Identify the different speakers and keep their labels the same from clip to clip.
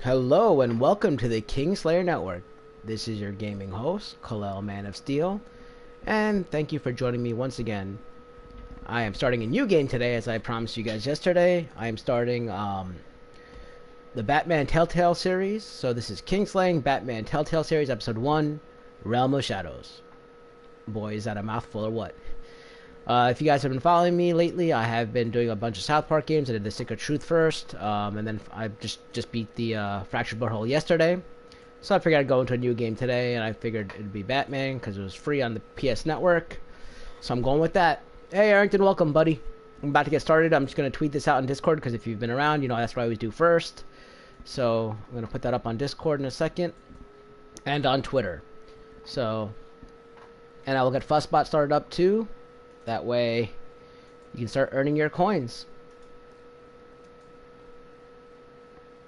Speaker 1: Hello and welcome to the Kingslayer Network. This is your gaming host, Kalelmanofsteel, and thank you for joining me once again. I am starting a new game today, as I promised you guys yesterday. I am starting the Batman Telltale series. So this is Kingslaying, Batman Telltale series, episode 1, Realm of Shadows. Boy, is that a mouthful or what? If you guys have been following me lately, I have been doing a bunch of South Park games. I did the Stick of Truth first, and then I just beat the Fractured Butthole yesterday. So I figured I'd go into a new game today, and I figured it'd be Batman because it was free on the PS Network. So I'm going with that. Hey, Arrington, welcome, buddy. I'm about to get started. I'm just going to tweet this out in Discord because if you've been around, you know that's what I always do first. So I'm going to put that up on Discord in a second and on Twitter. So, and I will get Fussbot started up too. That way, you can start earning your coins.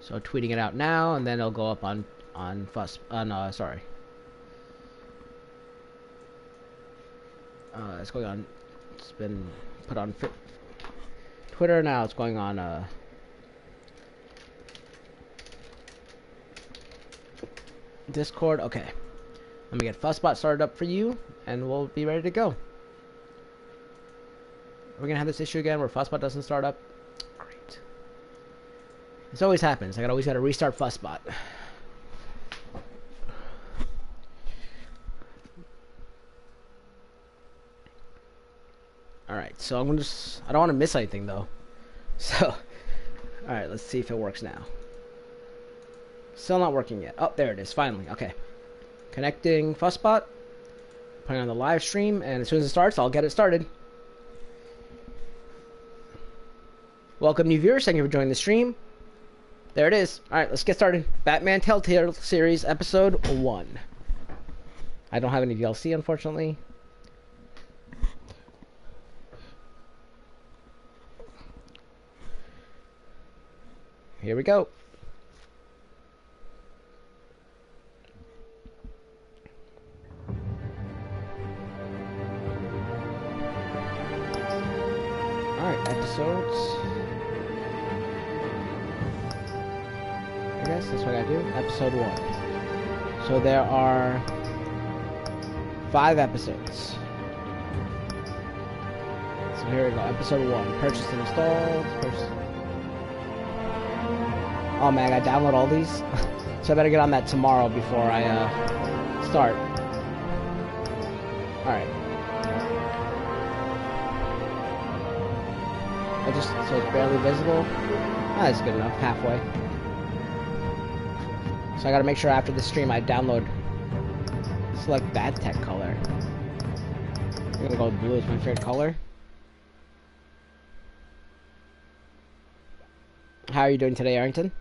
Speaker 1: So tweeting it out now, and then it'll go up on sorry. It's going on. It's been put on Twitter now. It's going on Discord. Okay, let me get Fussbot started up for you, and we'll be ready to go. We're gonna have this issue again where Fussbot doesn't start up. Great. This always happens. I always gotta restart Fussbot. Alright, so I'm gonna just... I don't want to miss anything though. So, alright, let's see if it works now. Still not working yet. Oh, there it is, finally. Okay. Connecting Fussbot. Putting on the live stream, and as soon as it starts, I'll get it started. Welcome, new viewers. Thank you for joining the stream. There it is. Alright, let's get started. Batman Telltale Series, Episode 1. I don't have any DLC, unfortunately. Here we go. Alright, episodes. I guess that's what I gotta do. Episode 1. So there are 5 episodes. So here we go. Episode 1. Purchased and installed. Oh man, I gotta download all these. So I better get on that tomorrow before I start. Alright. So it's barely visible. That's good enough. Halfway. So I gotta make sure after the stream I download. Select that tech color. I'm gonna go with blue as my favorite color. How are you doing today, Arrington?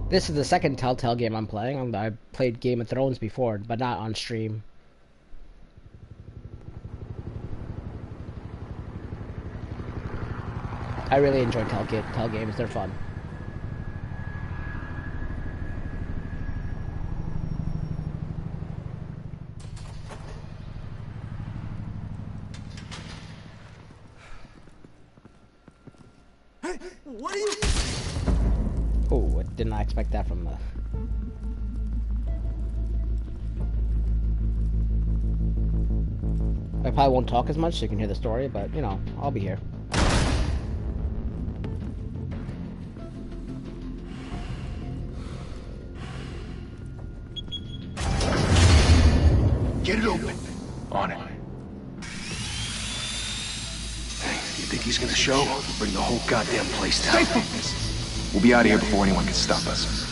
Speaker 1: This is the second Telltale game I'm playing. I played Game of Thrones before, but not on stream. I really enjoy Telltale games. They're fun.
Speaker 2: Hey, what are you...
Speaker 1: Oh, I did not expect that from the... I probably won't talk as much so you can hear the story, but, you know, I'll be here.
Speaker 2: Get it open. On it. Hey, you think he's gonna show? Bring the whole goddamn place down. Stay focused. We'll be out of here before anyone can stop us.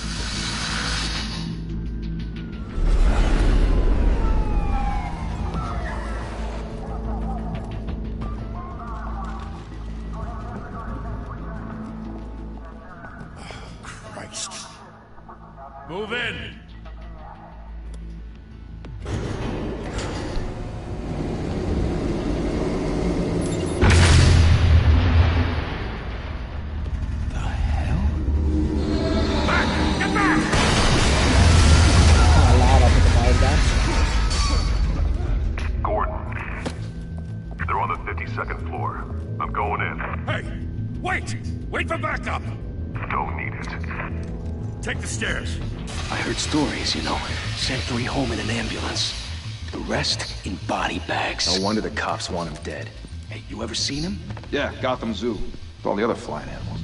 Speaker 3: Move in! up.
Speaker 4: Don't need it.
Speaker 3: Take the stairs.
Speaker 2: I heard stories, you know. Sent 3 home in an ambulance. The rest in body bags.
Speaker 5: No wonder the cops want him dead.
Speaker 2: Hey, you ever seen him?
Speaker 5: Yeah, Gotham Zoo. With all the other flying animals.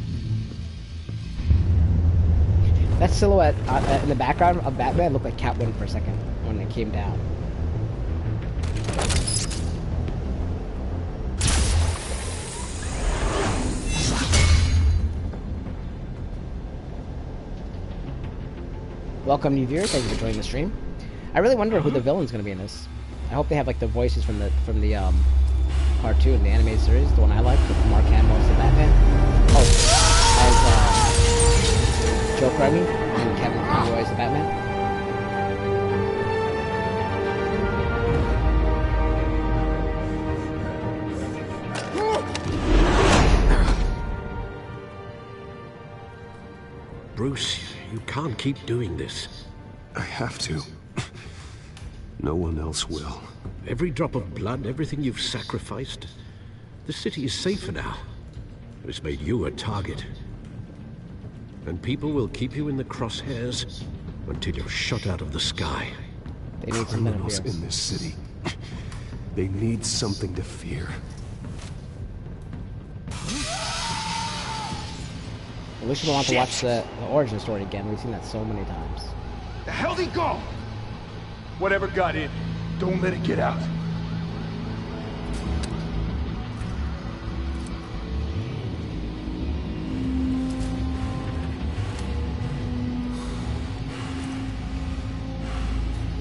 Speaker 1: That silhouette in the background of Batman looked like Catwoman for a second when it came down. Welcome, new viewers. Thank you for joining the stream. I really wonder who the villain's going to be in this. I hope they have like the voices from the cartoon, the animated series, the one I like, with Mark Hamill as the Batman. Oh, as Joker, I mean, and Kevin Conroy as the Batman.
Speaker 3: Bruce, you can't keep doing this.
Speaker 6: I have to. No one else will.
Speaker 3: Every drop of blood, everything you've sacrificed. The city is safer now. It's made you a target. And people will keep you in the crosshairs until you're shot out of the sky.
Speaker 1: They need some
Speaker 6: Criminals in this city. They need something to fear.
Speaker 1: At least we don't want to watch the origin story again. We've seen that so many times.
Speaker 5: The hell'd he go? Whatever got in, don't let it get out.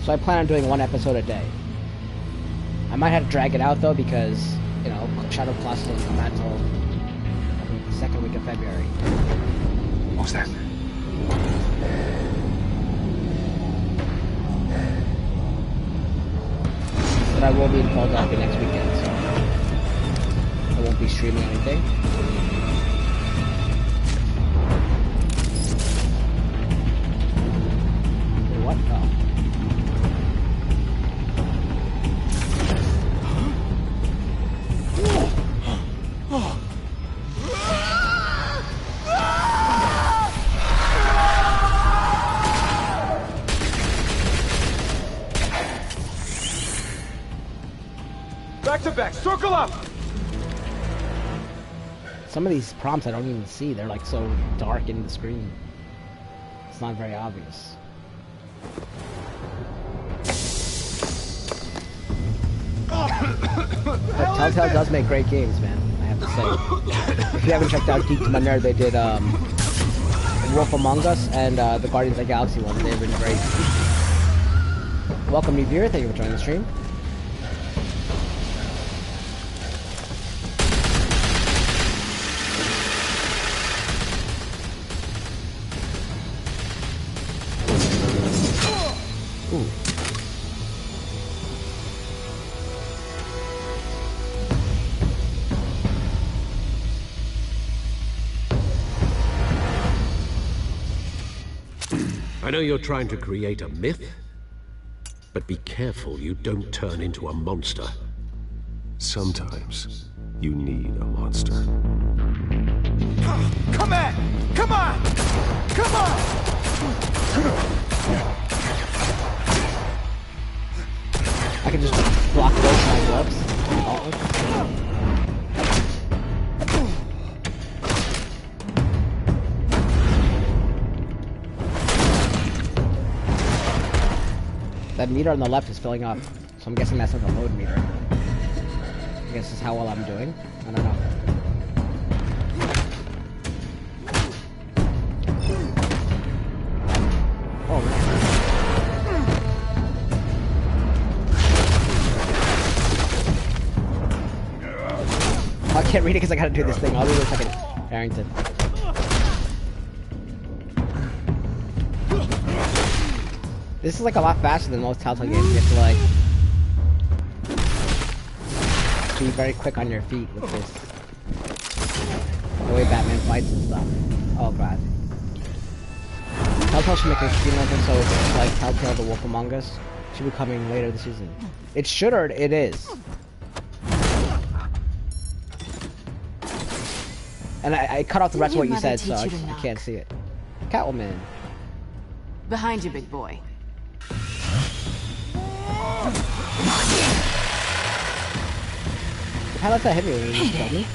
Speaker 1: So I plan on doing 1 episode a day. I might have to drag it out though because, you know, Shadow Colossus doesn't come out until the 2nd week of February.
Speaker 5: What was that?
Speaker 1: But I will be in Philadelphia next weekend, so I won't be streaming anything. What? Oh.
Speaker 5: Back to back, circle up!
Speaker 1: Some of these prompts I don't even see. They're like so dark in the screen. It's not very obvious. But Telltale does make great games, man. I have to say. If you haven't checked out Geek to My Nerd, they did Wolf Among Us and the Guardians of the Galaxy one. They've been great. Welcome, new viewer. Thank you for joining the stream. Ooh.
Speaker 3: I know you're trying to create a myth, but be careful you don't turn into a monster.
Speaker 6: Sometimes you need a monster.
Speaker 5: Come on! Come on! Come on!
Speaker 1: I can just block those with my gloves. That meter on the left is filling up, so I'm guessing that's not the load meter. I guess this is how well I'm doing. I don't know. Oh, man. I can't read it because I gotta do this thing. I'll do this like a Harrington. This is like a lot faster than most Telltale games. You have to like be very quick on your feet with this. The way Batman fights and stuff. Oh god. Telltale should make a stream like this, so it's like Telltale The Wolf Among Us. Should be coming later this season. It should, or it is. And I cut off the rest of what you
Speaker 7: Didn't your
Speaker 1: said, so
Speaker 7: mother teach you to
Speaker 1: I
Speaker 7: knock?
Speaker 1: can't see it. Catwoman.
Speaker 7: Behind you, big boy.
Speaker 1: How did that hit me when you just killed me?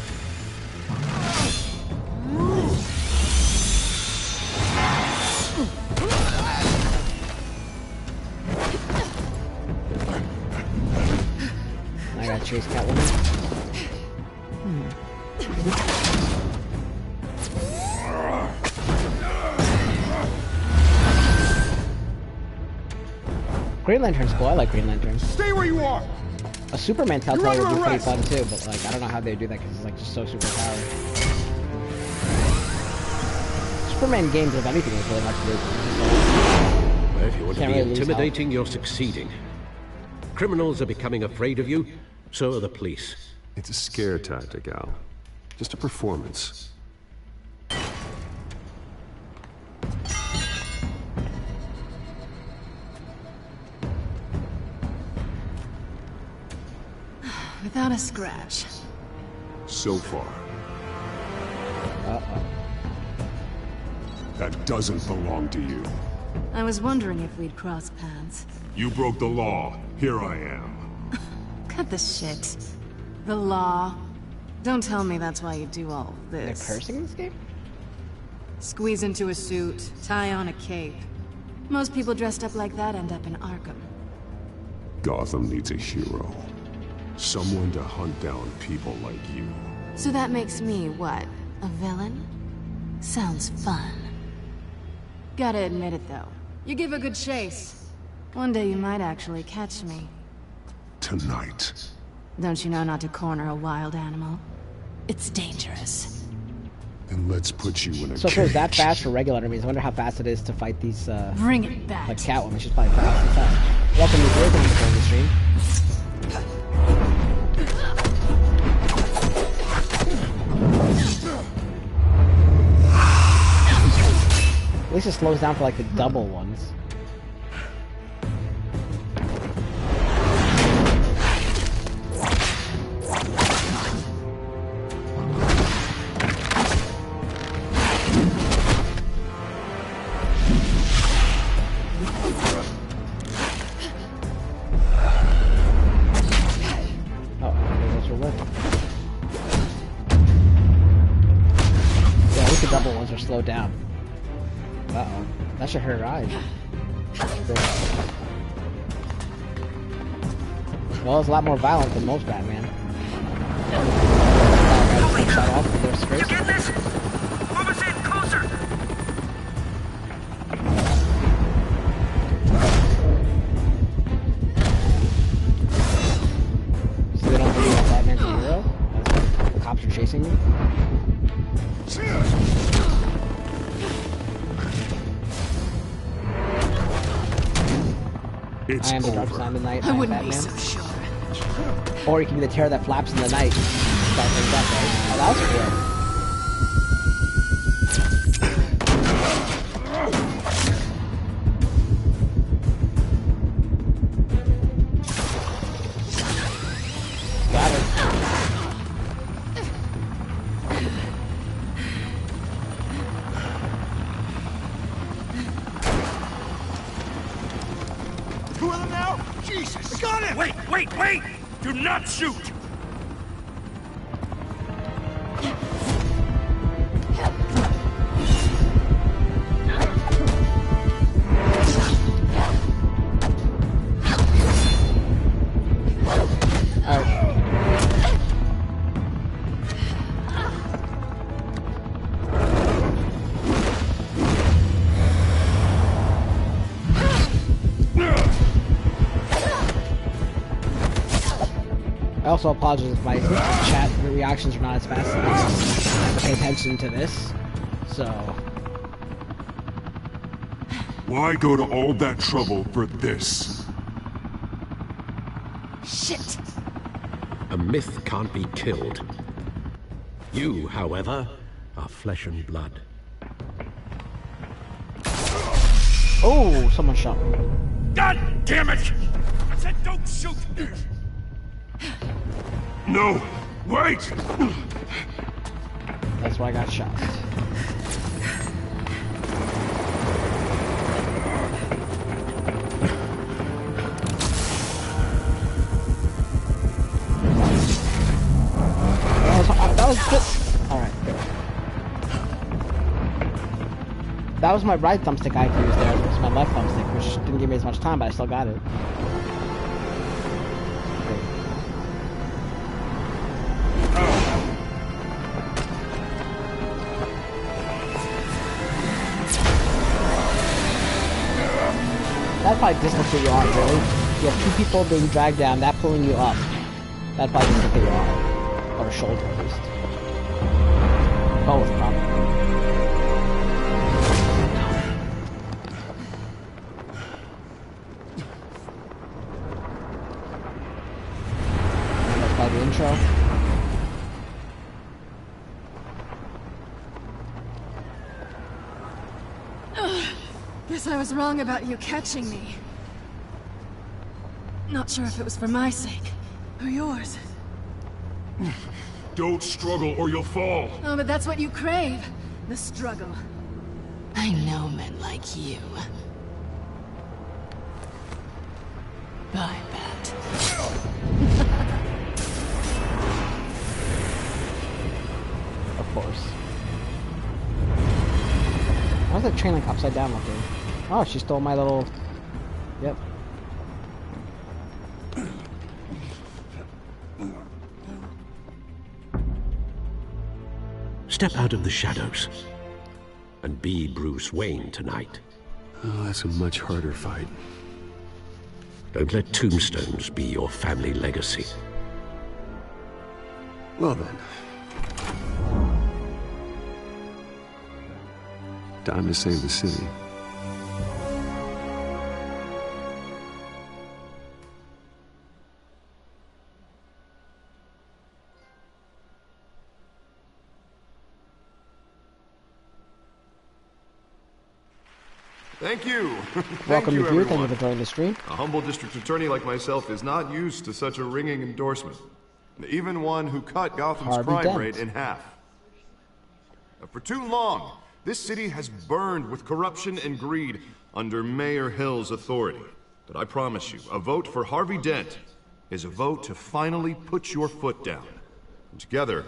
Speaker 1: I gotta chase Catwoman. Green Lantern's cool. I like Green Lantern.
Speaker 5: Stay where you are!
Speaker 1: A Superman Telltale
Speaker 5: You're
Speaker 1: would be
Speaker 5: under
Speaker 1: pretty
Speaker 5: arrest.
Speaker 1: fun too, but like I don't know how they do that because it's like just so super powered. Superman games, if anything, is really much good.
Speaker 3: Well, if you want to
Speaker 1: Can't
Speaker 3: be
Speaker 1: really lose
Speaker 3: intimidating, you're succeeding. Criminals are becoming afraid of you, so are the police.
Speaker 6: It's a scare tactic, Al. Just a performance.
Speaker 7: Without a scratch.
Speaker 6: So far.
Speaker 1: Uh-oh.
Speaker 6: That doesn't belong to you.
Speaker 7: I was wondering if we'd cross paths.
Speaker 6: You broke the law. Here I am.
Speaker 7: Cut the shit. The law. Don't tell me that's why you do all
Speaker 1: They're
Speaker 7: this.
Speaker 1: cursing in this game?
Speaker 7: Squeeze into a suit, tie on a cape. Most people dressed up like that end up in Arkham.
Speaker 6: Gotham needs a hero. Someone to hunt down people like you.
Speaker 7: So that makes me, what, a villain? Sounds fun. Gotta admit it, though. You give a good chase. One day you might actually catch me.
Speaker 6: Tonight.
Speaker 7: Don't you know not to corner a wild animal? It's dangerous.
Speaker 6: Then let's put you in a
Speaker 1: So if it was that
Speaker 6: cage.
Speaker 1: fast for regular enemies, I wonder how fast it is to fight these,
Speaker 7: Bring it back.
Speaker 1: like Catwoman. She's probably fast as hell. Welcome to the stream. At least it slows down for like the double ones. Oh, those are lit. Yeah, at least the double ones are slowed down. Uh-oh. That should hurt her eyes. Well, it's a lot more violent than most Batman. Shot off with their skirts.
Speaker 8: You get this? Move us in closer!
Speaker 1: So they don't believe that Batman's a hero? That's why the cops are chasing me?
Speaker 6: It's
Speaker 1: I am the dark
Speaker 6: over.
Speaker 1: side of the night.
Speaker 7: I
Speaker 1: am
Speaker 7: wouldn't be
Speaker 1: Batman.
Speaker 7: so sure.
Speaker 1: Or you can be the terror that flaps in the night. Start things up, right? Oh, that was cool. Got it.
Speaker 5: Two of them now? Jesus! I got him!
Speaker 8: Wait! Do not shoot!
Speaker 1: I also apologize if my chat reactions are not as fast as I have to pay attention to this. So,
Speaker 6: Why go to all that trouble for this?
Speaker 7: Shit!
Speaker 3: A myth can't be killed. You, however, are flesh and blood.
Speaker 1: oh, someone shot me.
Speaker 8: God damn it! I said don't shoot!
Speaker 6: No! Wait!
Speaker 1: That's why I got shot. That was good. Alright, good. That was my right thumbstick I used there. It was my left thumbstick, which didn't give me as much time, but I still got it. That probably dislocated your arm, really. You have two people being dragged down, that pulling you up. That probably dislocated your arm. Or shoulder, at least. Both, probably. And that's by the intro.
Speaker 7: Guess I was wrong about you catching me. Not sure if it was for my sake, or yours.
Speaker 4: Don't struggle or you'll fall.
Speaker 7: Oh, but that's what you crave. The struggle.
Speaker 9: I know men like you. Bye, Bat.
Speaker 1: Of course. Why is that train like upside down looking? Oh, she stole my little... Yep.
Speaker 3: Step out of the shadows and be Bruce Wayne tonight.
Speaker 6: Oh, that's a much harder fight.
Speaker 3: Don't let tombstones be your family legacy.
Speaker 6: Well then. Time to save the city.
Speaker 10: Thank you.
Speaker 1: Welcome to you.
Speaker 10: everyone.
Speaker 1: Thank you for joining the stream.
Speaker 10: A humble district attorney like myself is not used to such a ringing endorsement. Even one who cut Gotham's
Speaker 1: Harvey
Speaker 10: crime
Speaker 1: Dent.
Speaker 10: rate in half. For too long, this city has burned with corruption and greed under Mayor Hill's authority. But I promise you, a vote for Harvey Dent is a vote to finally put your foot down. And together,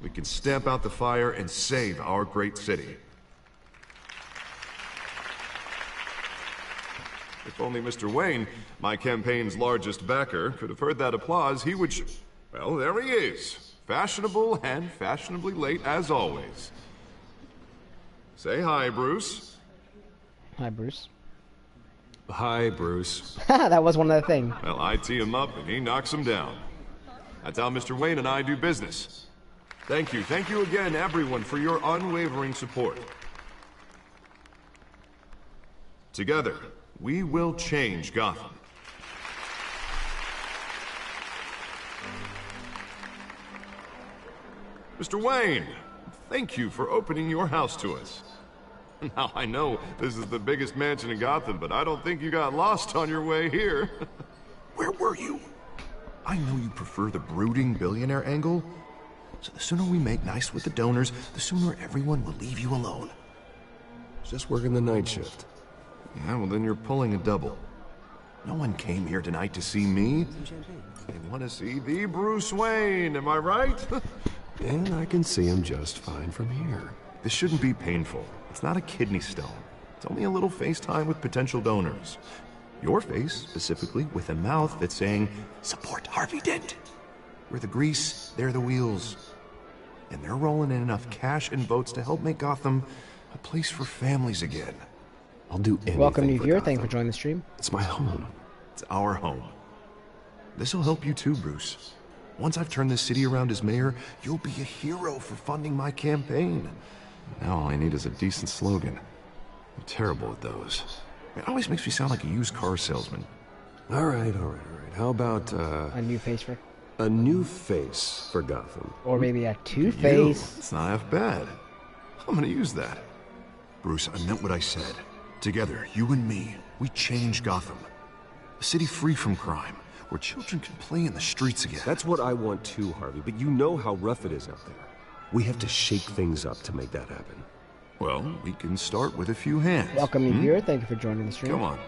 Speaker 10: we can stamp out the fire and save our great city. If only Mr. Wayne, my campaign's largest backer, could have heard that applause, he would well, there he is. Fashionable and fashionably late as always. Say hi, Bruce.
Speaker 1: Hi, Bruce.
Speaker 6: Hi, Bruce.
Speaker 1: That was one of the things.
Speaker 10: Well, I tee him up and he knocks him down. That's how Mr. Wayne and I do business. Thank you again, everyone, for your unwavering support. Together, we will change Gotham. Mr. Wayne, thank you for opening your house to us. Now, I know this is the biggest mansion in Gotham, but I don't think you got lost on your way here. Where were you? I know you prefer the brooding billionaire angle, so the sooner we make nice with the donors, the sooner everyone will leave you alone.
Speaker 6: Just working the night shift.
Speaker 10: Yeah, well then you're pulling a double. No one came here tonight to see me. They want to see the Bruce Wayne, am I right?
Speaker 6: And I can see him just fine from here.
Speaker 10: This shouldn't be painful. It's not a kidney stone. It's only a little FaceTime with potential donors. Your face, specifically, with a mouth that's saying, support Harvey Dent. We're the grease, they're the wheels. And they're rolling in enough cash and votes to help make Gotham a place for families again.
Speaker 6: I'll do anything.
Speaker 1: Welcome, new
Speaker 6: for
Speaker 1: viewer.
Speaker 6: Gotham.
Speaker 1: Thank you for joining the stream.
Speaker 6: It's my home.
Speaker 10: It's our home. This'll help you too, Bruce. Once I've turned this city around as mayor, you'll be a hero for funding my campaign. Now all I need is a decent slogan. I'm terrible at those. It always makes me sound like a used car salesman.
Speaker 6: All right. How about,
Speaker 1: A new face for...
Speaker 6: a new face for Gotham?
Speaker 1: Or maybe a two-face.
Speaker 10: It's not half bad. I'm gonna use that. Bruce, I meant what I said. Together, you and me, we change Gotham. A city free from crime, where children can play in the streets again.
Speaker 6: That's what I want too, Harvey, but you know how rough it is out there. We have to shake things up to make that happen.
Speaker 10: Well, we can start with a few hands.
Speaker 1: Welcome, new viewer. Thank you for joining the stream.
Speaker 10: Come on.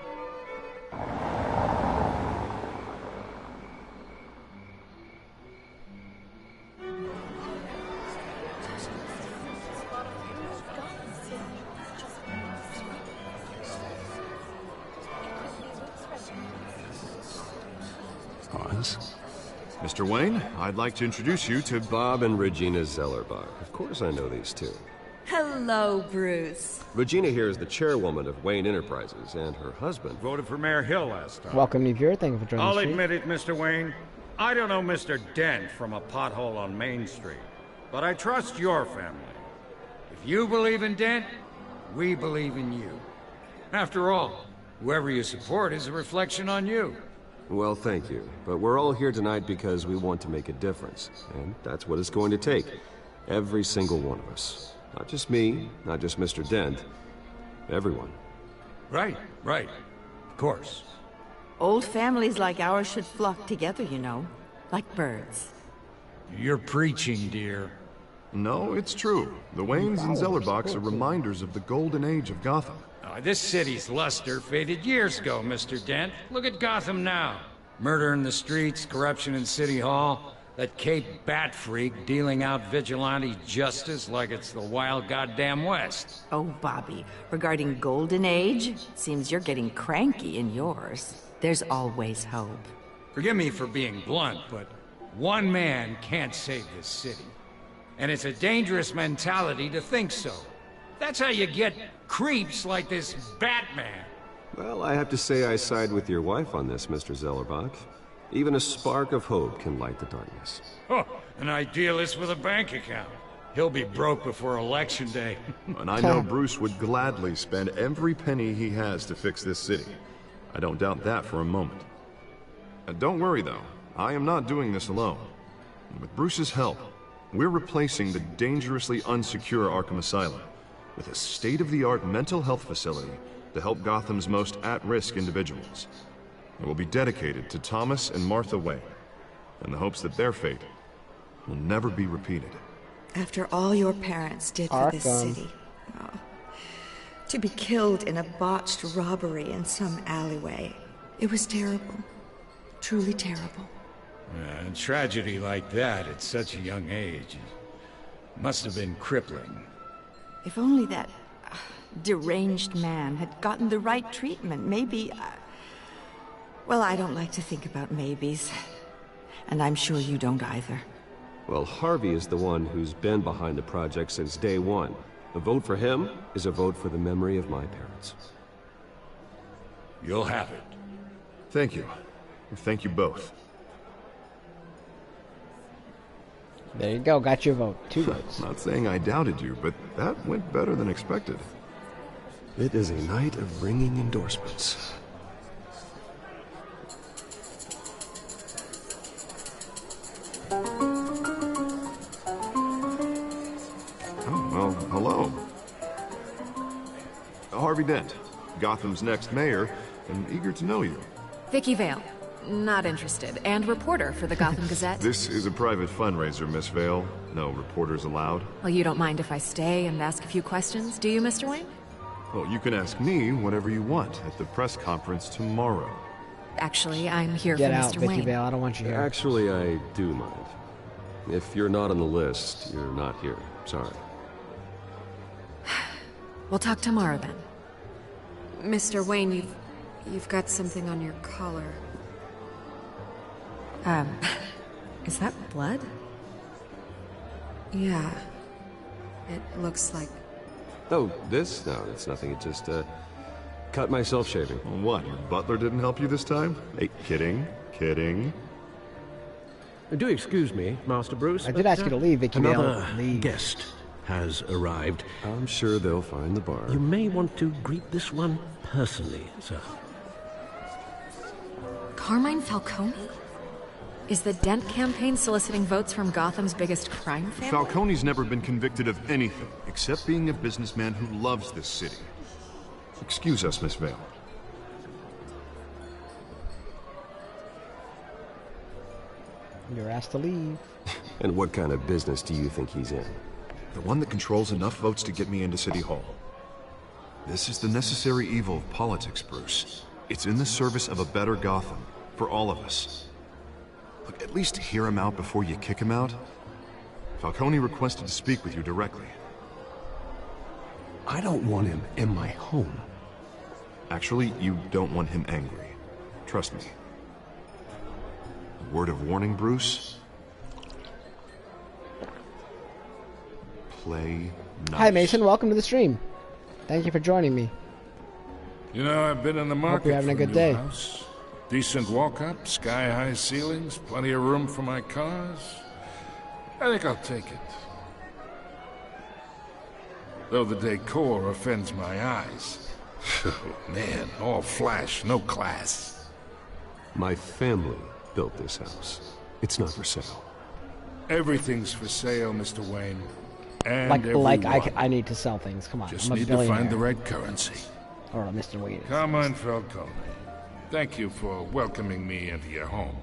Speaker 10: Mr. Wayne, I'd like to introduce you to
Speaker 11: Bob and Regina Zellerbach. Of course I know these two.
Speaker 12: Hello, Bruce.
Speaker 11: Regina here is the chairwoman of Wayne Enterprises, and her husband
Speaker 8: voted for Mayor Hill last time.
Speaker 1: Welcome, new viewer. Thank you for joining
Speaker 8: I'll
Speaker 1: the stream.
Speaker 8: admit it, Mr. Wayne. I don't know Mr. Dent from a pothole on Main Street, but I trust your family. If you believe in Dent, we believe in you. After all, whoever you support is a reflection on you.
Speaker 11: Well, thank you. But we're all here tonight because we want to make a difference. And that's what it's going to take. Every single one of us. Not just me, not just Mr. Dent. Everyone.
Speaker 8: Right. Of course.
Speaker 12: Old families like ours should flock together, you know. Like birds.
Speaker 8: You're preaching, dear.
Speaker 10: No, it's true. The Waynes and Zellerbachs are reminders of the golden age of Gotham.
Speaker 8: This city's luster faded years ago, Mr. Dent. Look at Gotham now. Murder in the streets, corruption in City Hall, that Cape Bat freak dealing out vigilante justice like it's the wild goddamn West.
Speaker 12: Oh, Bobby, regarding Golden Age, seems you're getting cranky in yours. There's always hope.
Speaker 8: Forgive me for being blunt, but one man can't save this city. And it's a dangerous mentality to think so. That's how you get creeps like this Batman.
Speaker 11: Well, I have to say I side with your wife on this, Mr. Zellerbach. Even a spark of hope can light the darkness.
Speaker 8: Oh, an idealist with a bank account. He'll be broke before Election Day.
Speaker 10: And I know Bruce would gladly spend every penny he has to fix this city. I don't doubt that for a moment. Don't worry, though. I am not doing this alone. With Bruce's help, we're replacing the dangerously unsecure Arkham Asylum with a state-of-the-art mental health facility to help Gotham's most at-risk individuals. It will be dedicated to Thomas and Martha Wayne, in the hopes that their fate will never be repeated.
Speaker 13: After all your parents did for this city. Oh. To be killed in a botched robbery in some alleyway. It was terrible. Truly terrible.
Speaker 8: A tragedy like that at such a young age must have been crippling.
Speaker 12: If only that deranged man had gotten the right treatment, maybe... Well, I don't like to think about maybes. And I'm sure you don't either.
Speaker 11: Well, Harvey is the one who's been behind the project since day one. A vote for him is a vote for the memory of my parents.
Speaker 8: You'll have it.
Speaker 10: Thank you. Thank you both.
Speaker 1: There you go, got your vote. 2 votes.
Speaker 10: Not saying I doubted you, but that went better than expected.
Speaker 11: It is a night of ringing endorsements.
Speaker 10: Oh, well, hello. Harvey Dent, Gotham's next mayor, and eager to know you.
Speaker 14: Vicky Vale. Not interested. And reporter for the Gotham Gazette.
Speaker 10: This is a private fundraiser, Miss Vale. No reporters allowed.
Speaker 14: Well, you don't mind if I stay and ask a few questions, do you, Mr. Wayne?
Speaker 10: Well, you can ask me whatever you want at the press conference tomorrow.
Speaker 14: Actually, I'm here
Speaker 1: Get
Speaker 14: for
Speaker 1: out,
Speaker 14: Mr.
Speaker 1: Vicky
Speaker 14: Wayne.
Speaker 1: Vale. I don't want you here.
Speaker 11: Actually, I do mind. If you're not on the list, you're not here. Sorry.
Speaker 14: We'll talk tomorrow then.
Speaker 15: Mr. Wayne, you've got something on your collar.
Speaker 14: Is that blood?
Speaker 15: Yeah. It looks like...
Speaker 11: Oh, this? No, it's nothing. It just, cut myself shaving.
Speaker 10: What, your butler didn't help you this time? Hey, kidding.
Speaker 3: Do excuse me, Master Bruce.
Speaker 1: I did ask you to leave, Vicky Vale.
Speaker 3: Another guest has arrived.
Speaker 11: I'm sure they'll find the bar.
Speaker 3: You may want to greet this one personally, sir.
Speaker 14: Carmine Falcone? Is the Dent campaign soliciting votes from Gotham's biggest crime family?
Speaker 10: Falcone's never been convicted of anything, except being a businessman who loves this city. Excuse us, Miss Vale.
Speaker 1: You're asked to leave.
Speaker 11: And what kind of business do you think he's in?
Speaker 10: The one that controls enough votes to get me into City Hall. This is the necessary evil of politics, Bruce. It's in the service of a better Gotham, for all of us. Look, at least hear him out before you kick him out. Falcone requested to speak with you directly.
Speaker 3: I don't want him in my home.
Speaker 10: Actually, you don't want him angry. Trust me. A word of warning, Bruce. Play nice.
Speaker 1: Hi, Mason. Welcome to the stream. Thank you for joining me.
Speaker 4: You know, I've been in the market.
Speaker 1: Hope you're having a good
Speaker 4: new
Speaker 1: day.
Speaker 4: House. Decent walk-up, sky-high ceilings, plenty of room for my cars. I think I'll take it. Though the decor offends my eyes. Oh, man, all flash, no class.
Speaker 3: My family built this house. It's not for sale.
Speaker 4: Everything's for sale, Mr. Wayne. And
Speaker 1: I need to sell things. Come on,
Speaker 4: just
Speaker 1: I'm a
Speaker 4: need to
Speaker 1: billionaire.
Speaker 4: find the right currency.
Speaker 1: Or Mr. Wayne.
Speaker 4: Come on, Falcone. Thank you for welcoming me into your home.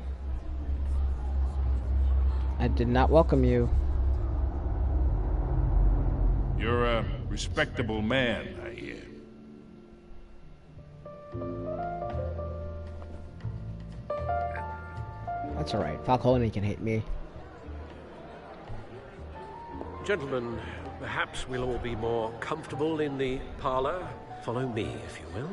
Speaker 1: I did not welcome you.
Speaker 4: You're a respectable man, I hear.
Speaker 1: That's alright. Falcone can hate me.
Speaker 3: Gentlemen, perhaps we'll all be more comfortable in the parlor. Follow me, if you will.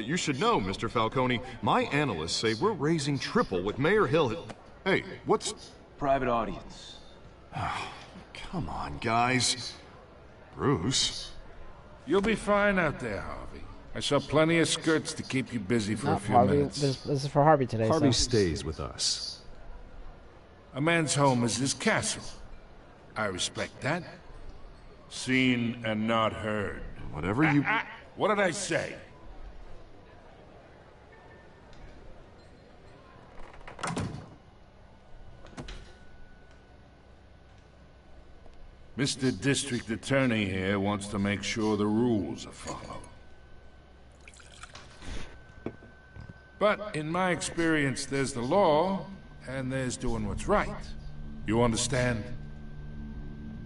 Speaker 10: You should know, Mr. Falcone, my analysts say we're raising triple with Mayor Hill. Hey, what's...
Speaker 2: Private audience.
Speaker 10: Come on, guys. Bruce?
Speaker 4: You'll be fine out there, Harvey. I saw plenty of skirts to keep you busy for a few
Speaker 1: Harvey,
Speaker 4: minutes.
Speaker 1: this is for Harvey today.
Speaker 3: Harvey
Speaker 1: so.
Speaker 3: stays with us.
Speaker 4: A man's home is his castle. I respect that. Seen and not heard.
Speaker 10: Whatever you...
Speaker 4: What did I say? Mr. District Attorney here wants to make sure the rules are followed. But in my experience, there's the law, and there's doing what's right. You understand?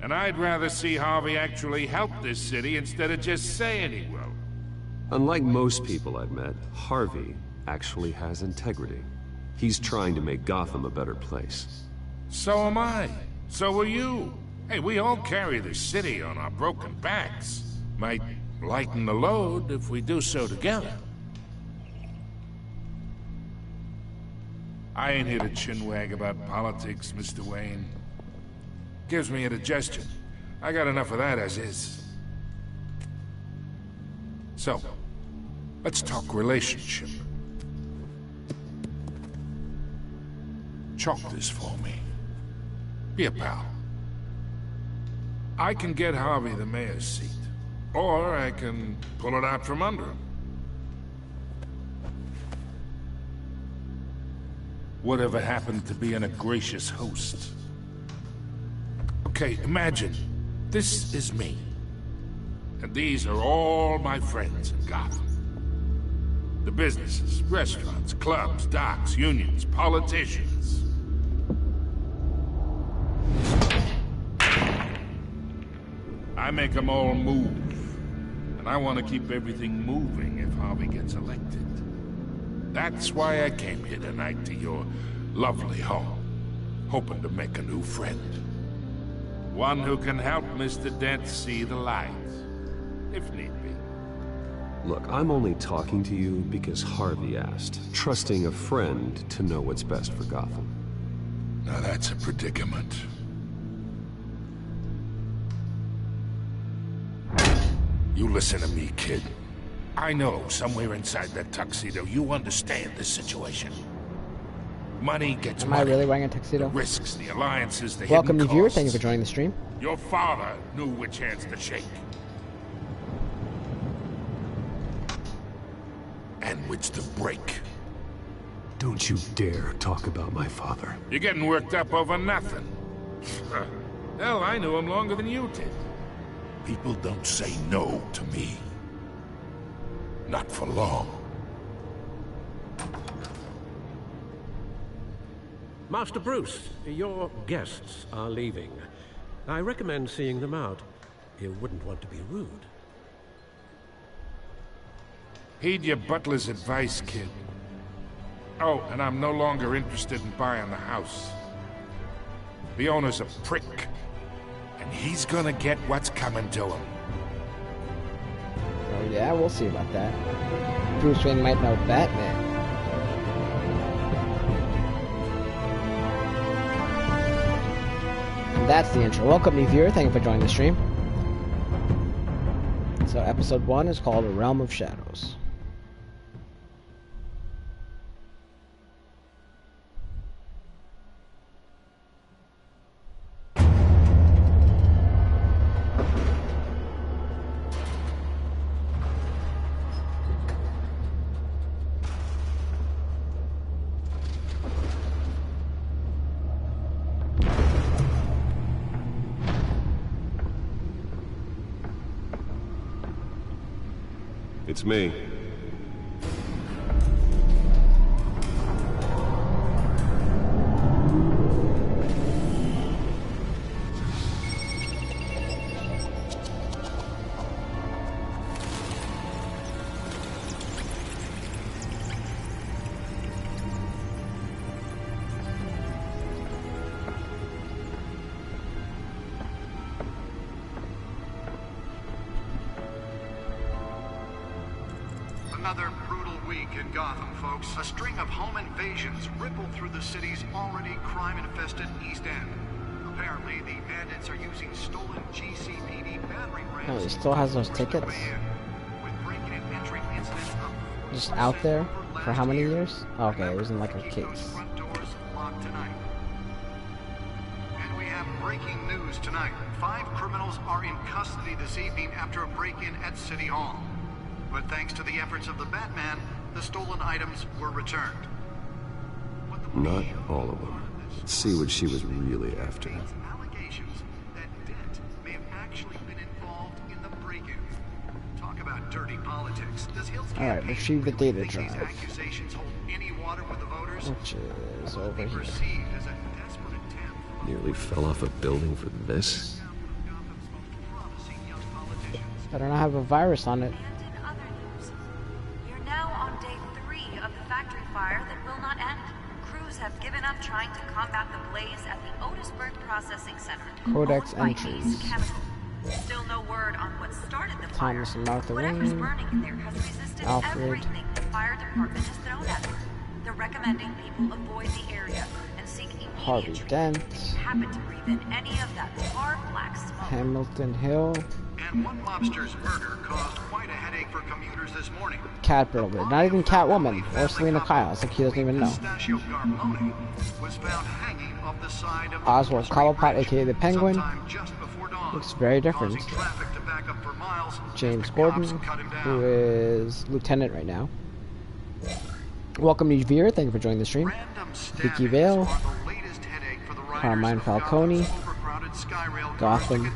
Speaker 4: And I'd rather see Harvey actually help this city instead of just saying he will.
Speaker 11: Unlike most people I've met, Harvey actually has integrity. He's trying to make Gotham a better place.
Speaker 4: So am I. So are you. Hey, we all carry this city on our broken backs. Might lighten the load if we do so together. I ain't here to chinwag about politics, Mr. Wayne. Gives me indigestion. I got enough of that as is. So, let's talk relationship. Chalk this for me. Be a pal. I can get Harvey the mayor's seat, or I can pull it out from under him. Whatever happened to being a gracious host? Okay, imagine, this is me. And these are all my friends in Gotham. The businesses, restaurants, clubs, docks, unions, politicians. I make them all move. And I want to keep everything moving if Harvey gets elected. That's why I came here tonight to your lovely home, hoping to make a new friend. One who can help Mr. Dent see the light, if need be.
Speaker 11: Look, I'm only talking to you because Harvey asked, trusting a friend to know what's best for Gotham.
Speaker 4: Now that's a predicament. You listen to me, kid. I know somewhere inside that tuxedo you understand this situation. Money gets money.
Speaker 1: Am I really wearing a tuxedo?
Speaker 4: The risks, the alliances, the
Speaker 1: Welcome, new
Speaker 4: hidden
Speaker 1: viewer.
Speaker 4: costs.
Speaker 1: Thank you for joining the stream.
Speaker 4: Your father knew which hands to shake. And which to break.
Speaker 3: Don't you dare talk about my father.
Speaker 4: You're getting worked up over nothing. Hell, I knew him longer than you did. People don't say no to me. Not for long.
Speaker 3: Master Bruce, your guests are leaving. I recommend seeing them out. You wouldn't want to be rude.
Speaker 4: Heed your butler's advice, kid. Oh, and I'm no longer interested in buying the house. The owner's a prick, and he's gonna get what's coming to him.
Speaker 1: Oh yeah, we'll see about that. Bruce Wayne might know Batman. And that's the intro. Welcome, new viewer. Thank you for joining the stream. So episode 1 is called A Realm of Shadows.
Speaker 11: It's me.
Speaker 16: Another brutal week in Gotham, folks. A string of home invasions rippled through the city's already crime-infested East End. Apparently, the bandits are using stolen GCPD battering rams.
Speaker 1: Oh, he still has those tickets? Just out there? For how many years? Oh, okay, it was in like a case.
Speaker 16: And we have breaking news tonight. 5 criminals are in custody this evening after a break-in at City Hall. But thanks to the efforts of the Batman, the stolen items were returned.
Speaker 11: Not all of them. Let's see what she was really after.
Speaker 16: Allegations that Dent may have actually been involved in the break-in. Talk about dirty politics. Does Hill's
Speaker 1: Alright, retrieve the data drive.
Speaker 16: accusations hold any water with the voters?
Speaker 1: Which is over here.
Speaker 16: As a desperate attempt.
Speaker 11: Nearly fell off a building for this.
Speaker 1: Better not have a virus on it.
Speaker 17: Fire that will not end. Crews have given up trying to combat the blaze at the Otisburg Processing Center.
Speaker 1: Codex entries.
Speaker 17: Still no word on what started the fire.
Speaker 1: Thomas and Martha
Speaker 17: Whatever's
Speaker 1: Wayne.
Speaker 17: burning in there has resisted
Speaker 1: Alfred.
Speaker 17: everything the fire department has thrown at it. They're recommending people avoid the area and seek immediate
Speaker 1: Harvey
Speaker 17: treatment
Speaker 1: Dent.
Speaker 17: if you happen to breathe in any of that tar black smoke.
Speaker 1: Hamilton Hill.
Speaker 16: And one mobster's murder caused quite a headache for commuters this morning.
Speaker 1: Cat Builder. Not even Catwoman or Selena Kyle. It's like he doesn't even know.
Speaker 16: Pistachio Garmoni was found hanging off the side of the
Speaker 1: Oswald Cobblepot, aka the Penguin.
Speaker 16: sometime just before dawn,
Speaker 1: Looks very different.
Speaker 16: causing traffic to back up for miles.
Speaker 1: James
Speaker 16: The
Speaker 1: Gordon,
Speaker 16: cops cut him down.
Speaker 1: who is Lieutenant right now. Welcome, new viewer. Thank you for joining the stream. Vicky Vale. Carmine Falcone. Gotham.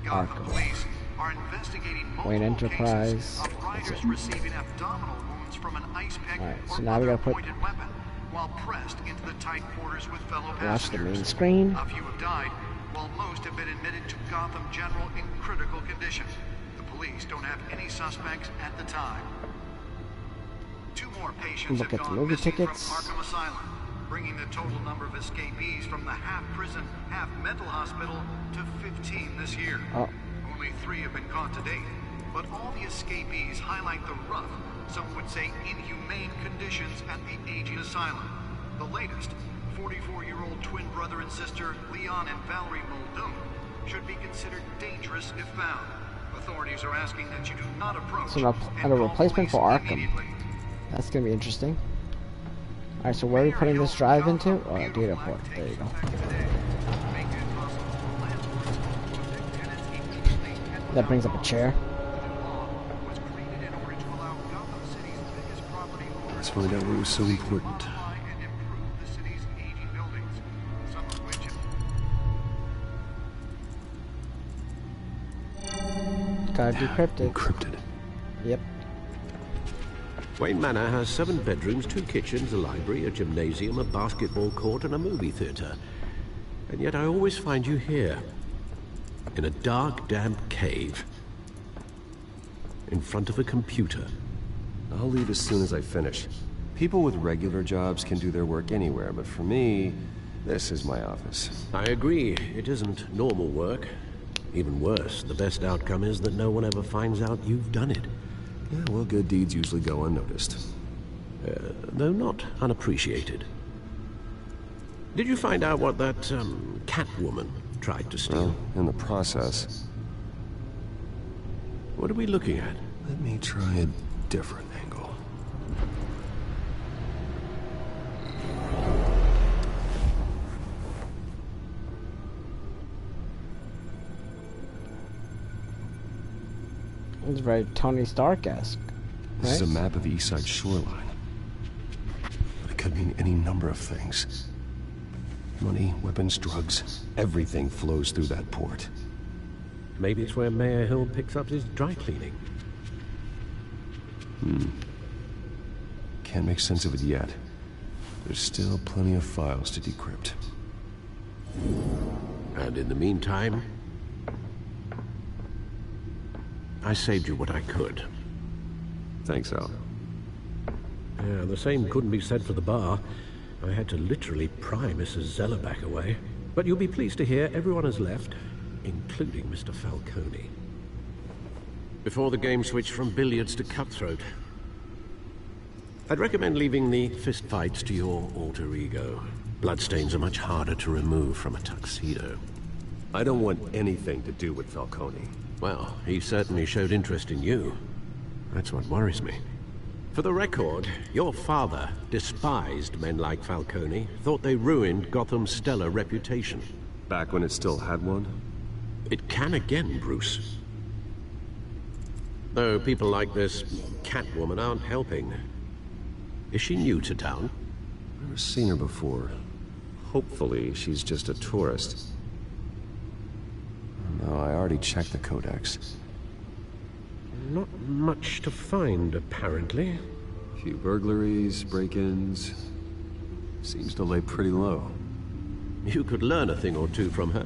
Speaker 1: Arkham.
Speaker 16: Police are investigating
Speaker 1: Wayne
Speaker 16: multiple
Speaker 1: Enterprise.
Speaker 16: cases of riders receiving abdominal wounds from an ice pick
Speaker 1: Alright,
Speaker 16: or
Speaker 1: so now we gotta put
Speaker 16: pointed weapon while pressed into the tight quarters with fellow
Speaker 1: watch
Speaker 16: passengers.
Speaker 1: the main screen.
Speaker 16: A few have died, while most have been admitted to Gotham General in critical condition. The police don't have any suspects at the time. 2 more patients
Speaker 1: Look
Speaker 16: have
Speaker 1: at the
Speaker 16: gone
Speaker 1: movie
Speaker 16: missing
Speaker 1: tickets.
Speaker 16: from Arkham Asylum, bringing the total number of escapees from the half-prison, half-mental hospital to 15 this year.
Speaker 1: Oh.
Speaker 16: Only 3 have been caught to date, but all the escapees highlight the rough, some would say inhumane conditions at the aging asylum. The latest, 44-year-old twin brother and sister Leon and Valerie Muldoon, should be considered dangerous if found. Authorities are asking that you do not approach
Speaker 1: So a replacement for Arkham. That's gonna be interesting. Alright, so where are we putting this drive into? Oh, data port. There you go. That brings up a chair.
Speaker 11: Let's find out what was so important.
Speaker 1: Gotta decrypt it.
Speaker 11: Encrypted.
Speaker 1: Yep.
Speaker 3: Wayne Manor has 7 bedrooms, 2 kitchens, a library, a gymnasium, a basketball court, and a movie theater. And yet I always find you here, in a dark, damp cave, in front of a computer.
Speaker 11: I'll leave as soon as I finish. People with regular jobs can do their work anywhere, but for me, this is my office.
Speaker 3: I agree. It isn't normal work. Even worse, the best outcome is that no one ever finds out you've done it.
Speaker 11: Yeah, well, good deeds usually go unnoticed.
Speaker 3: Though not unappreciated. Did you find out what that, Catwoman tried to steal?
Speaker 11: Well, in the process.
Speaker 3: What are we looking at?
Speaker 11: Let me try a different angle.
Speaker 1: It's very Tony Stark-esque.
Speaker 11: This is a map of the East Side shoreline. But it could mean any number of things. Money, weapons, drugs, everything flows through that port.
Speaker 3: Maybe it's where Mayor Hill picks up his dry cleaning.
Speaker 11: Can't make sense of it yet. There's still plenty of files to decrypt.
Speaker 3: And in the meantime, I saved you what I could.
Speaker 11: Thanks, Al.
Speaker 3: Yeah, the same couldn't be said for the bar. I had to literally pry Mrs. Zellerback away. But you'll be pleased to hear everyone has left, including Mr. Falcone. Before the game switched from billiards to cutthroat. I'd recommend leaving the fistfights to your alter ego. Bloodstains are much harder to remove from a tuxedo.
Speaker 11: I don't want anything to do with Falcone.
Speaker 3: Well, he certainly showed interest in you. That's what worries me. For the record, your father despised men like Falcone, thought they ruined Gotham's stellar reputation.
Speaker 11: Back when it still had one?
Speaker 3: It can again, Bruce. Though people like this Catwoman aren't helping. Is she new to town?
Speaker 11: Never seen her before. Hopefully, she's just a tourist. No, I already checked the codex.
Speaker 3: Not much to find, apparently.
Speaker 11: A few burglaries, break-ins. Seems to lay pretty low.
Speaker 3: You could learn a thing or two from her.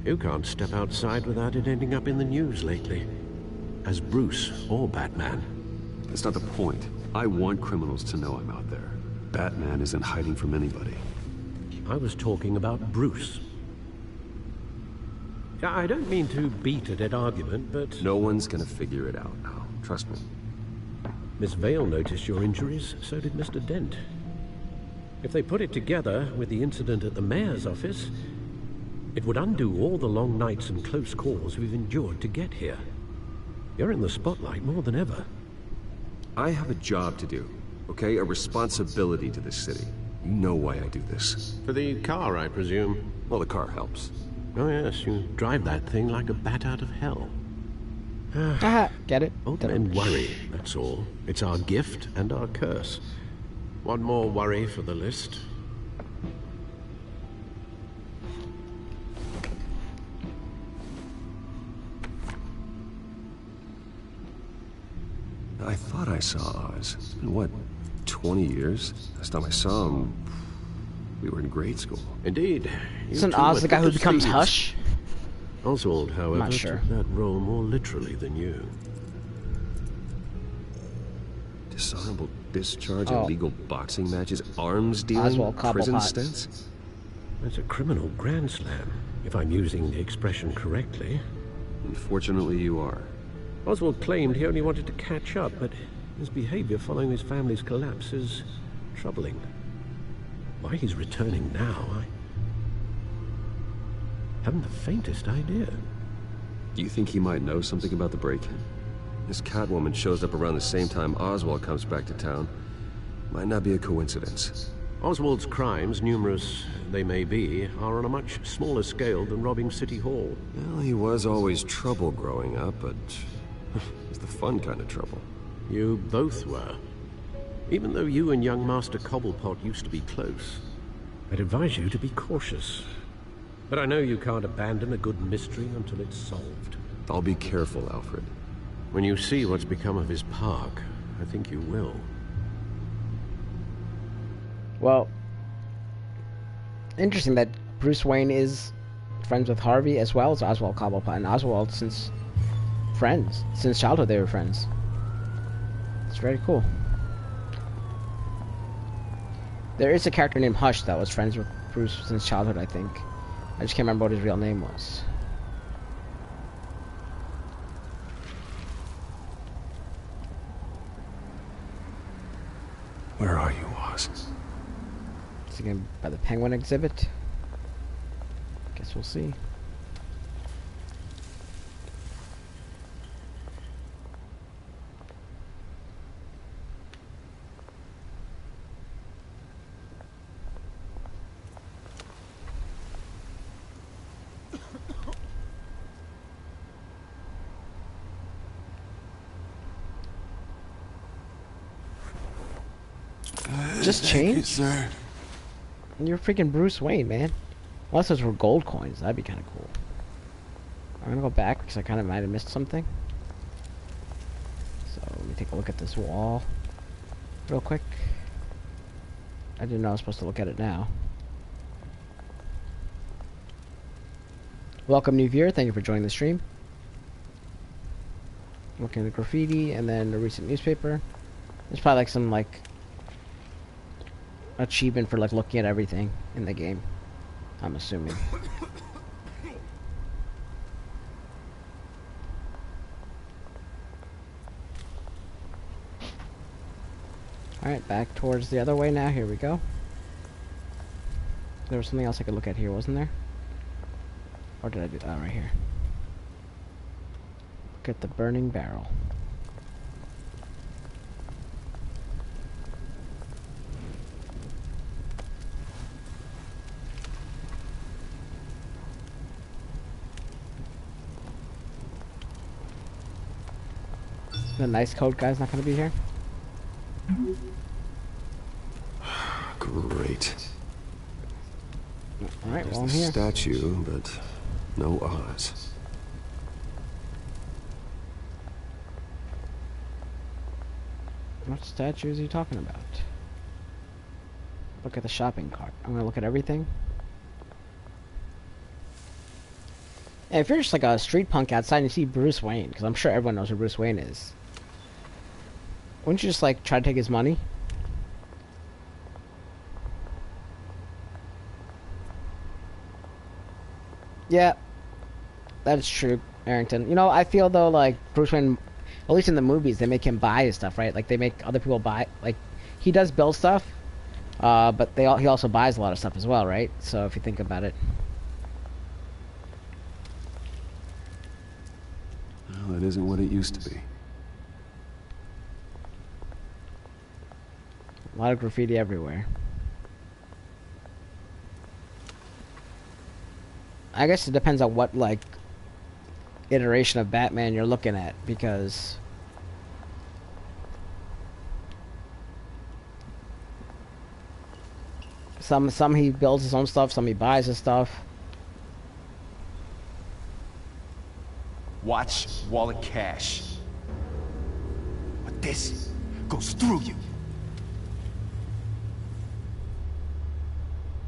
Speaker 3: You can't step outside without it ending up in the news lately. As Bruce or Batman.
Speaker 11: That's not the point. I want criminals to know I'm out there. Batman isn't hiding from anybody.
Speaker 3: I was talking about Bruce. I don't mean to beat a dead argument, but...
Speaker 11: No one's gonna figure it out now. Trust me.
Speaker 3: Miss Vale noticed your injuries, so did Mr. Dent. If they put it together with the incident at the mayor's office, it would undo all the long nights and close calls we've endured to get here. You're in the spotlight more than ever.
Speaker 11: I have a job to do, okay? A responsibility to this city. You know why I do this.
Speaker 3: For the car, I presume?
Speaker 11: Well, the car helps.
Speaker 3: Oh yes, you drive that thing like a bat out of hell.
Speaker 1: Get it?
Speaker 3: Old men worry, that's all. It's our gift and our curse. One more worry for the list.
Speaker 11: I thought I saw Oz. It's been, what, 20 years? Last time I saw him, we were in grade school.
Speaker 3: Indeed.
Speaker 1: Isn't Oz the guy who becomes Hush?
Speaker 3: Oswald, however,
Speaker 1: sure.
Speaker 3: took that role more literally than you.
Speaker 11: Dishonorable discharge, illegal boxing matches, arms dealing, prison stints?
Speaker 3: That's a criminal grand slam, if I'm using the expression correctly.
Speaker 11: Unfortunately, you are.
Speaker 3: Oswald claimed he only wanted to catch up, but his behavior following his family's collapse is troubling. Why he's returning now, I haven't the faintest idea.
Speaker 11: Do you think he might know something about the break-in? This Catwoman shows up around the same time Oswald comes back to town. Might not be a coincidence.
Speaker 3: Oswald's crimes, numerous they may be, are on a much smaller scale than robbing City Hall.
Speaker 11: Well, he was always trouble growing up, but it's the fun kind of trouble.
Speaker 3: You both were. Even though you and young Master Cobblepot used to be close, I'd advise you to be cautious. But I know you can't abandon a good mystery until it's solved.
Speaker 11: I'll be careful, Alfred.
Speaker 3: When you see what's become of his park, I think you will.
Speaker 1: Well, interesting that Bruce Wayne is friends with Harvey as well as Oswald Cobblepot, and Oswald since childhood they were friends. It's very cool. There is a character named Hush that was friends with Bruce since childhood, I think. I just can't remember what his real name was.
Speaker 2: Where are you, Oz?
Speaker 1: It's again by the Penguin exhibit. Guess we'll see. Just change?
Speaker 2: Sir.
Speaker 1: You're freaking Bruce Wayne, man. Unless those were gold coins, that'd be kind of cool. I'm gonna go back because I kind of might have missed something. So let me take a look at this wall real quick. I didn't know I was supposed to look at it now. Welcome, new viewer. Thank you for joining the stream. Looking at the graffiti and then the recent newspaper. There's probably like some like achievement for like looking at everything in the game, I'm assuming. Alright, back towards the other way now. Here we go. There was something else I could look at here, wasn't there? Or did I do that right here? Look at the burning barrel. The nice code guy's not gonna be here?
Speaker 11: Great.
Speaker 1: Alright, well, I'm
Speaker 11: There's
Speaker 1: here.
Speaker 11: the statue, but no Oz.
Speaker 1: What statue is he talking about? Look at the shopping cart. I'm gonna look at everything. And if you're just like a street punk outside and you see Bruce Wayne, because I'm sure everyone knows who Bruce Wayne is, wouldn't you just like try to take his money? Yeah, that is true, Arrington. You know, I feel though like Bruce Wayne, at least in the movies, they make him buy his stuff, right? Like they make other people buy. Like he does build stuff, but he also buys a lot of stuff as well, right? So if you think about it.
Speaker 11: Well, it isn't what it used to be.
Speaker 1: A lot of graffiti everywhere. I guess it depends on what, like, iteration of Batman you're looking at, because some he builds his own stuff, some he buys his stuff.
Speaker 5: Watch, wallet, cash. But this goes through you.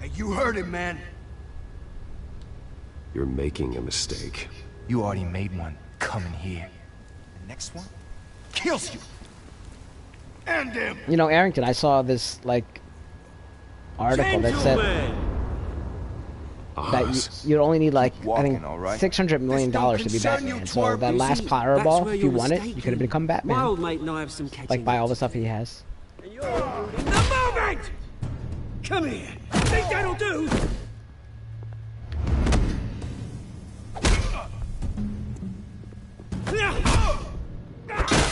Speaker 5: Hey, you heard it, man.
Speaker 11: You're making a mistake.
Speaker 5: You already made one coming here. The next one kills you. And him.
Speaker 1: You know, Arrington, I saw this, like, article that said that you'd only need, like, I think $600 million to be Batman. So that last Powerball, if you won it, you could have become Batman.
Speaker 18: My old mate and I have some catching.
Speaker 1: Like, buy all the stuff he has.
Speaker 18: The moment! Come here. Think that'll do?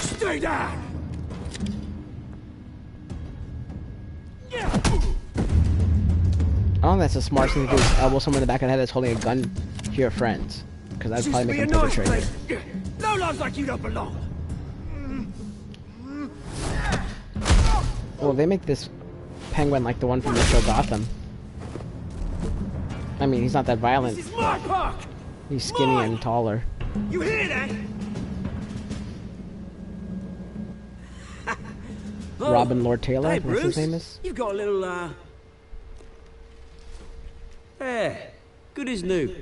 Speaker 18: Stay down!
Speaker 1: I don't think that's the smartest thing to do is elbow someone in the back of the head that's holding a gun to your friends. Because that'd probably make him pull the trigger.
Speaker 18: No lives like you don't belong.
Speaker 1: Well, they make this penguin like the one from the show Gotham. I mean, he's not that violent.
Speaker 18: This is my park.
Speaker 1: He's skinny and taller.
Speaker 18: You hear that?
Speaker 1: Robin Lord Taylor,
Speaker 18: Hey,
Speaker 1: that's
Speaker 18: Bruce.
Speaker 1: his name is.
Speaker 18: You've got a little, yeah, good as new.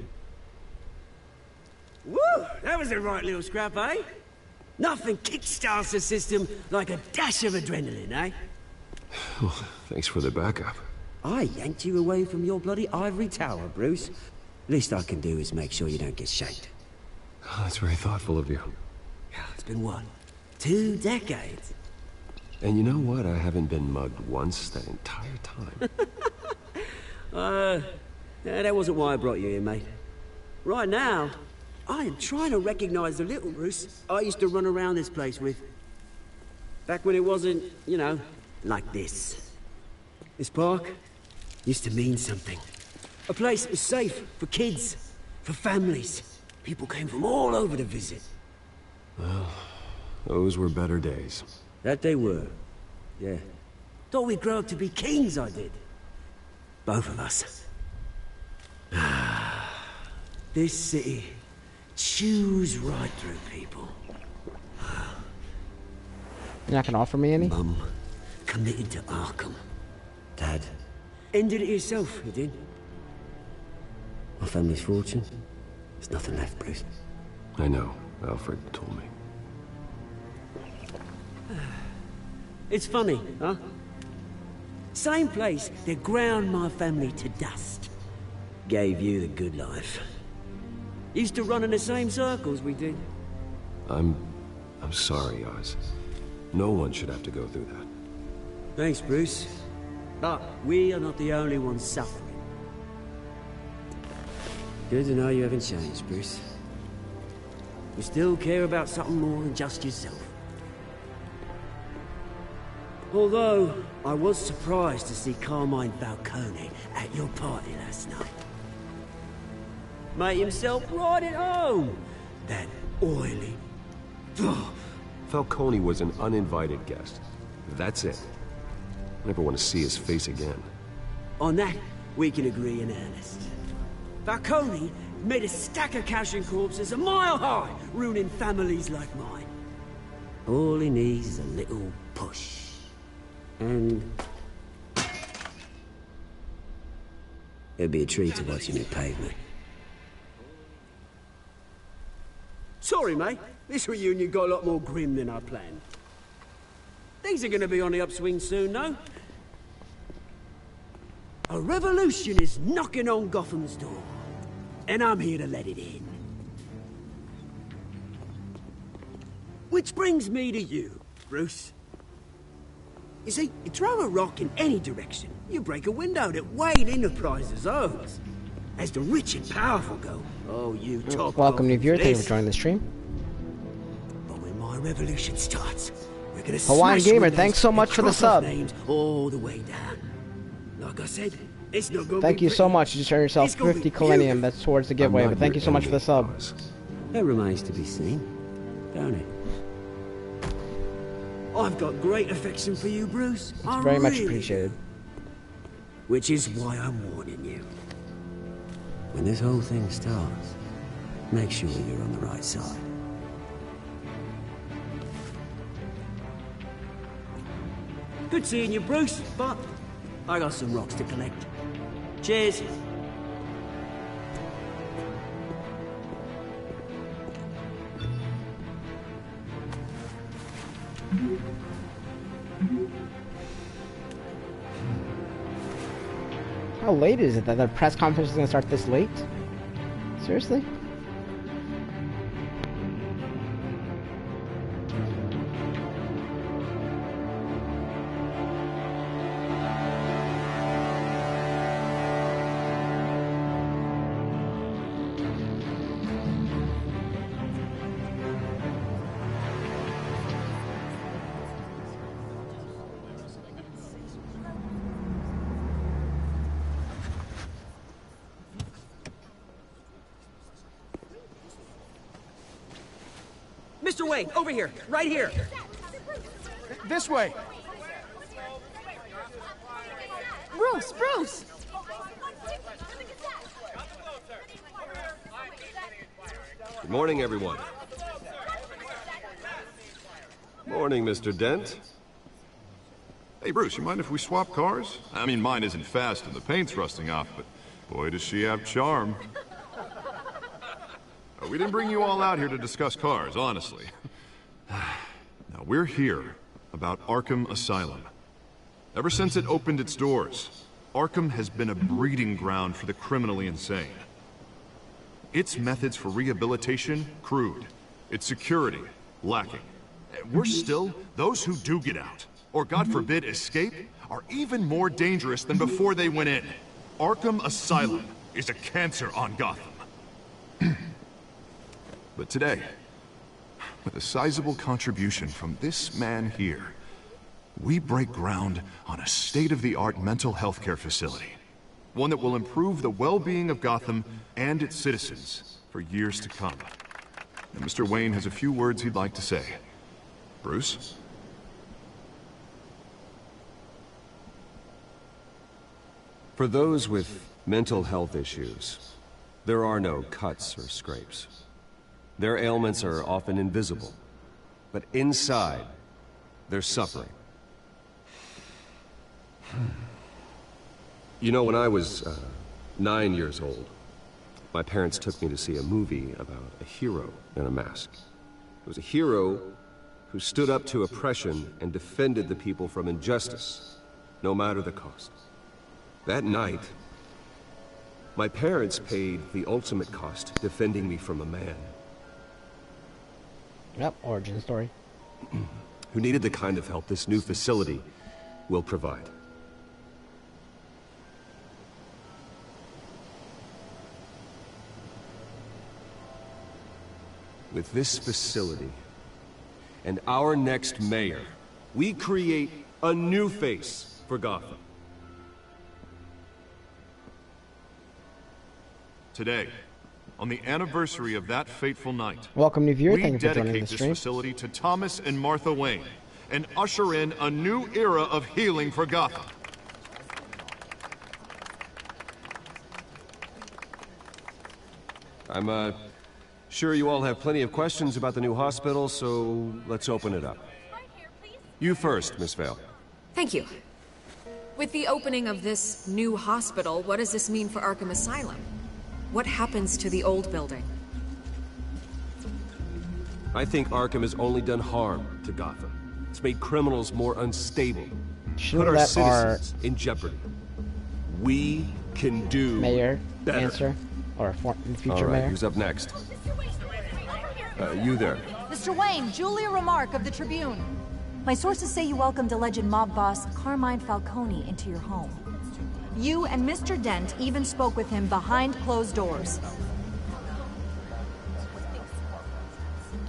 Speaker 18: Woo! That was a right little scrap, eh? Nothing kickstarts the system like a dash of adrenaline, eh?
Speaker 11: Well, thanks for the backup.
Speaker 18: I yanked you away from your bloody ivory tower, Bruce. Least I can do is make sure you don't get shanked.
Speaker 11: Oh, that's very thoughtful of you.
Speaker 18: It's been what? 2 decades?
Speaker 11: And you know what? I haven't been mugged once that entire time.
Speaker 18: That wasn't why I brought you here, mate. Right now, I am trying to recognize the little Bruce I used to run around this place with. Back when it wasn't, you know, like this. This park used to mean something. A place that was safe for kids, for families. People came from all over to visit.
Speaker 11: Well, those were better days.
Speaker 18: That they were. Yeah. Thought we'd grow up to be kings, I did. Both of us. This city chews right through people.
Speaker 1: You're not gonna offer me any?
Speaker 18: Mum committed to Arkham. Dad ended it yourself, you did. My family's fortune. There's nothing left, Bruce.
Speaker 11: I know. Alfred told me.
Speaker 18: It's funny, huh? Same place that ground my family to dust. Gave you the good life. Used to run in the same circles we did.
Speaker 11: I'm sorry, Oz. No one should have to go through that.
Speaker 18: Thanks, Bruce. But we are not the only ones suffering. Good to know you haven't changed, Bruce. You still care about something more than just yourself. Although, I was surprised to see Carmine Falcone at your party last night. Made himself right at home. That oily...
Speaker 11: Falcone was an uninvited guest. That's it. Never want to see his face again.
Speaker 18: On that, we can agree in earnest. Falcone made a stack of cashing corpses a mile high, ruining families like mine. All he needs is a little push. And... it'd be a treat to watch him in pavement. Sorry, mate. This reunion got a lot more grim than I planned. Things are gonna be on the upswing soon, no? A revolution is knocking on Gotham's door. And I'm here to let it in. Which brings me to you, Bruce. You see, you throw a rock in any direction, you break a window that Wayne Enterprises owns. As the rich and powerful go, oh, you talk.
Speaker 1: Welcome, new viewer. Thank you for joining the stream.
Speaker 18: But when my revolution starts, we're gonna
Speaker 1: Hawaiian
Speaker 18: smash
Speaker 1: Gamer,
Speaker 18: windows
Speaker 1: thanks so much
Speaker 18: and
Speaker 1: for the
Speaker 18: cross off
Speaker 1: sub.
Speaker 18: names all the way down. Like I said, it's not gonna
Speaker 1: Thank
Speaker 18: be
Speaker 1: you so
Speaker 18: pretty.
Speaker 1: much. You just earned yourself
Speaker 18: It's gonna
Speaker 1: 50
Speaker 18: be
Speaker 1: Kalenium. That's towards the giveaway, but thank you so much for the sub.
Speaker 18: That remains to be seen, don't it? I've got great affection for you, Bruce.
Speaker 1: It's very much appreciated.
Speaker 18: Which is why I'm warning you. When this whole thing starts, make sure you're on the right side. Good seeing you, Bruce, but I got some rocks to collect. Cheers.
Speaker 1: How late is it that the press conference is going to start this late? Seriously?
Speaker 18: Mr. Wayne, over here, right here.
Speaker 2: This way.
Speaker 15: Bruce, Bruce!
Speaker 11: Good morning, everyone. Morning, Mr. Dent.
Speaker 10: Hey, Bruce, you mind if we swap cars? I mean, mine isn't fast and the paint's rusting off, but boy, does she have charm. We didn't bring you all out here to discuss cars, honestly. Now, we're here about Arkham Asylum. Ever since it opened its doors, Arkham has been a breeding ground for the criminally insane. Its methods for rehabilitation, crude. Its security, lacking. Worse still, those who do get out, or God forbid escape, are even more dangerous than before they went in. Arkham Asylum is a cancer on Gotham. But today, with a sizable contribution from this man here, we break ground on a state-of-the-art mental health care facility. One that will improve the well-being of Gotham and its citizens for years to come. And Mr. Wayne has a few words he'd like to say. Bruce?
Speaker 11: For those with mental health issues, there are no cuts or scrapes. Their ailments are often invisible, but inside, they're suffering. You know, when I was 9 years old, my parents took me to see a movie about a hero in a mask. It was a hero who stood up to oppression and defended the people from injustice, no matter the cost. That night, my parents paid the ultimate cost defending me from a man.
Speaker 1: Yep, origin story.
Speaker 11: Who needed the kind of help this new facility will provide. With this facility and our next mayor, we create a new face for Gotham.
Speaker 10: Today, on the anniversary of that fateful night,
Speaker 1: welcome new viewer.
Speaker 10: We
Speaker 1: Thank you for joining
Speaker 10: dedicate
Speaker 1: the
Speaker 10: this
Speaker 1: stream.
Speaker 10: facility to Thomas and Martha Wayne and usher in a new era of healing for Gotham.
Speaker 11: I'm sure you all have plenty of questions about the new hospital, so let's open it up. You first, Miss Vale.
Speaker 14: Thank you. With the opening of this new hospital, what does this mean for Arkham Asylum? What happens to the old building?
Speaker 11: I think Arkham has only done harm to Gotham. It's made criminals more unstable. Put our citizens in jeopardy. We can do
Speaker 1: mayor
Speaker 11: better.
Speaker 1: Answer or future mayor.
Speaker 11: Who's up next? You there.
Speaker 19: Mr. Wayne, Julia Remark of the Tribune. My sources say you welcomed alleged mob boss Carmine Falcone into your home. You and Mr. Dent even spoke with him behind closed doors.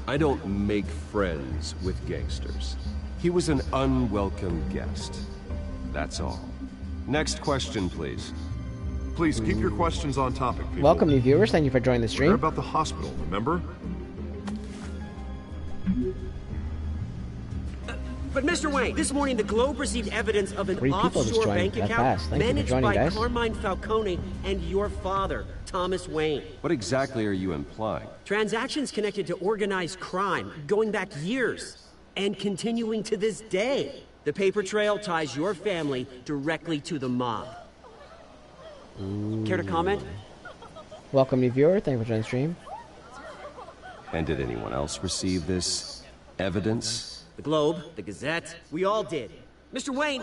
Speaker 11: I don't make friends with gangsters. He was an unwelcome guest. That's all. Next question, please.
Speaker 10: Please keep your questions on topic, people.
Speaker 1: Welcome new viewers. Thank you for joining the stream.
Speaker 10: We're about the hospital, remember?
Speaker 18: But Mr. Wayne, this morning the Globe received evidence of an offshore bank account managed by Carmine Falcone and your father, Thomas Wayne.
Speaker 11: What exactly are you implying?
Speaker 18: Transactions connected to organized crime, going back years, and continuing to this day. The paper trail ties your family directly to the mob. Care to comment?
Speaker 1: Welcome new viewer. Thank you for joining the stream.
Speaker 11: And did anyone else receive this evidence?
Speaker 18: The Globe, the Gazette, we all did. Mr. Wayne,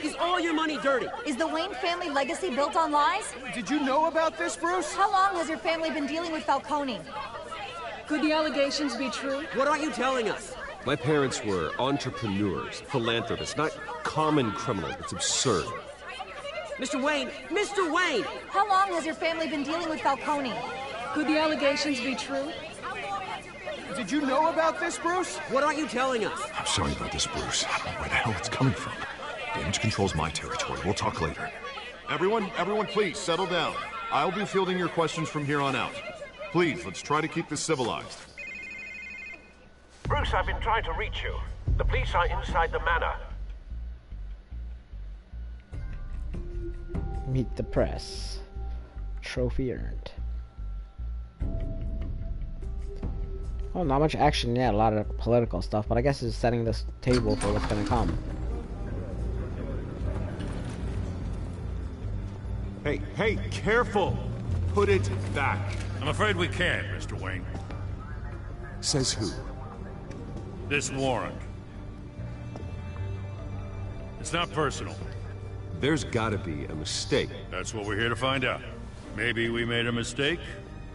Speaker 18: is all your money dirty?
Speaker 19: Is the Wayne family legacy built on lies?
Speaker 5: Did you know about this, Bruce?
Speaker 19: How long has your family been dealing with Falcone?
Speaker 20: Could the allegations be true?
Speaker 18: What aren't you telling us?
Speaker 11: My parents were entrepreneurs, philanthropists, not common criminals. It's absurd.
Speaker 18: Mr. Wayne!
Speaker 19: How long has your family been dealing with Falcone?
Speaker 20: Could the allegations be true?
Speaker 5: Did you know about this, Bruce?
Speaker 18: What aren't you telling us?
Speaker 10: I'm sorry about this, Bruce. I don't know where the hell it's coming from. Damage control's my territory. We'll talk later. Everyone, please, settle down. I'll be fielding your questions from here on out. Please, let's try to keep this civilized.
Speaker 21: Bruce, I've been trying to reach you. The police are inside the manor.
Speaker 1: Meet the press. Trophy earned. Well, not much action yet, a lot of political stuff, but I guess it's setting this table for what's gonna come.
Speaker 10: Hey, careful! Put it back.
Speaker 4: I'm afraid we can't, Mr. Wayne.
Speaker 6: Says who?
Speaker 4: This warrant. It's not personal.
Speaker 11: There's gotta be a mistake.
Speaker 4: That's what we're here to find out. Maybe we made a mistake.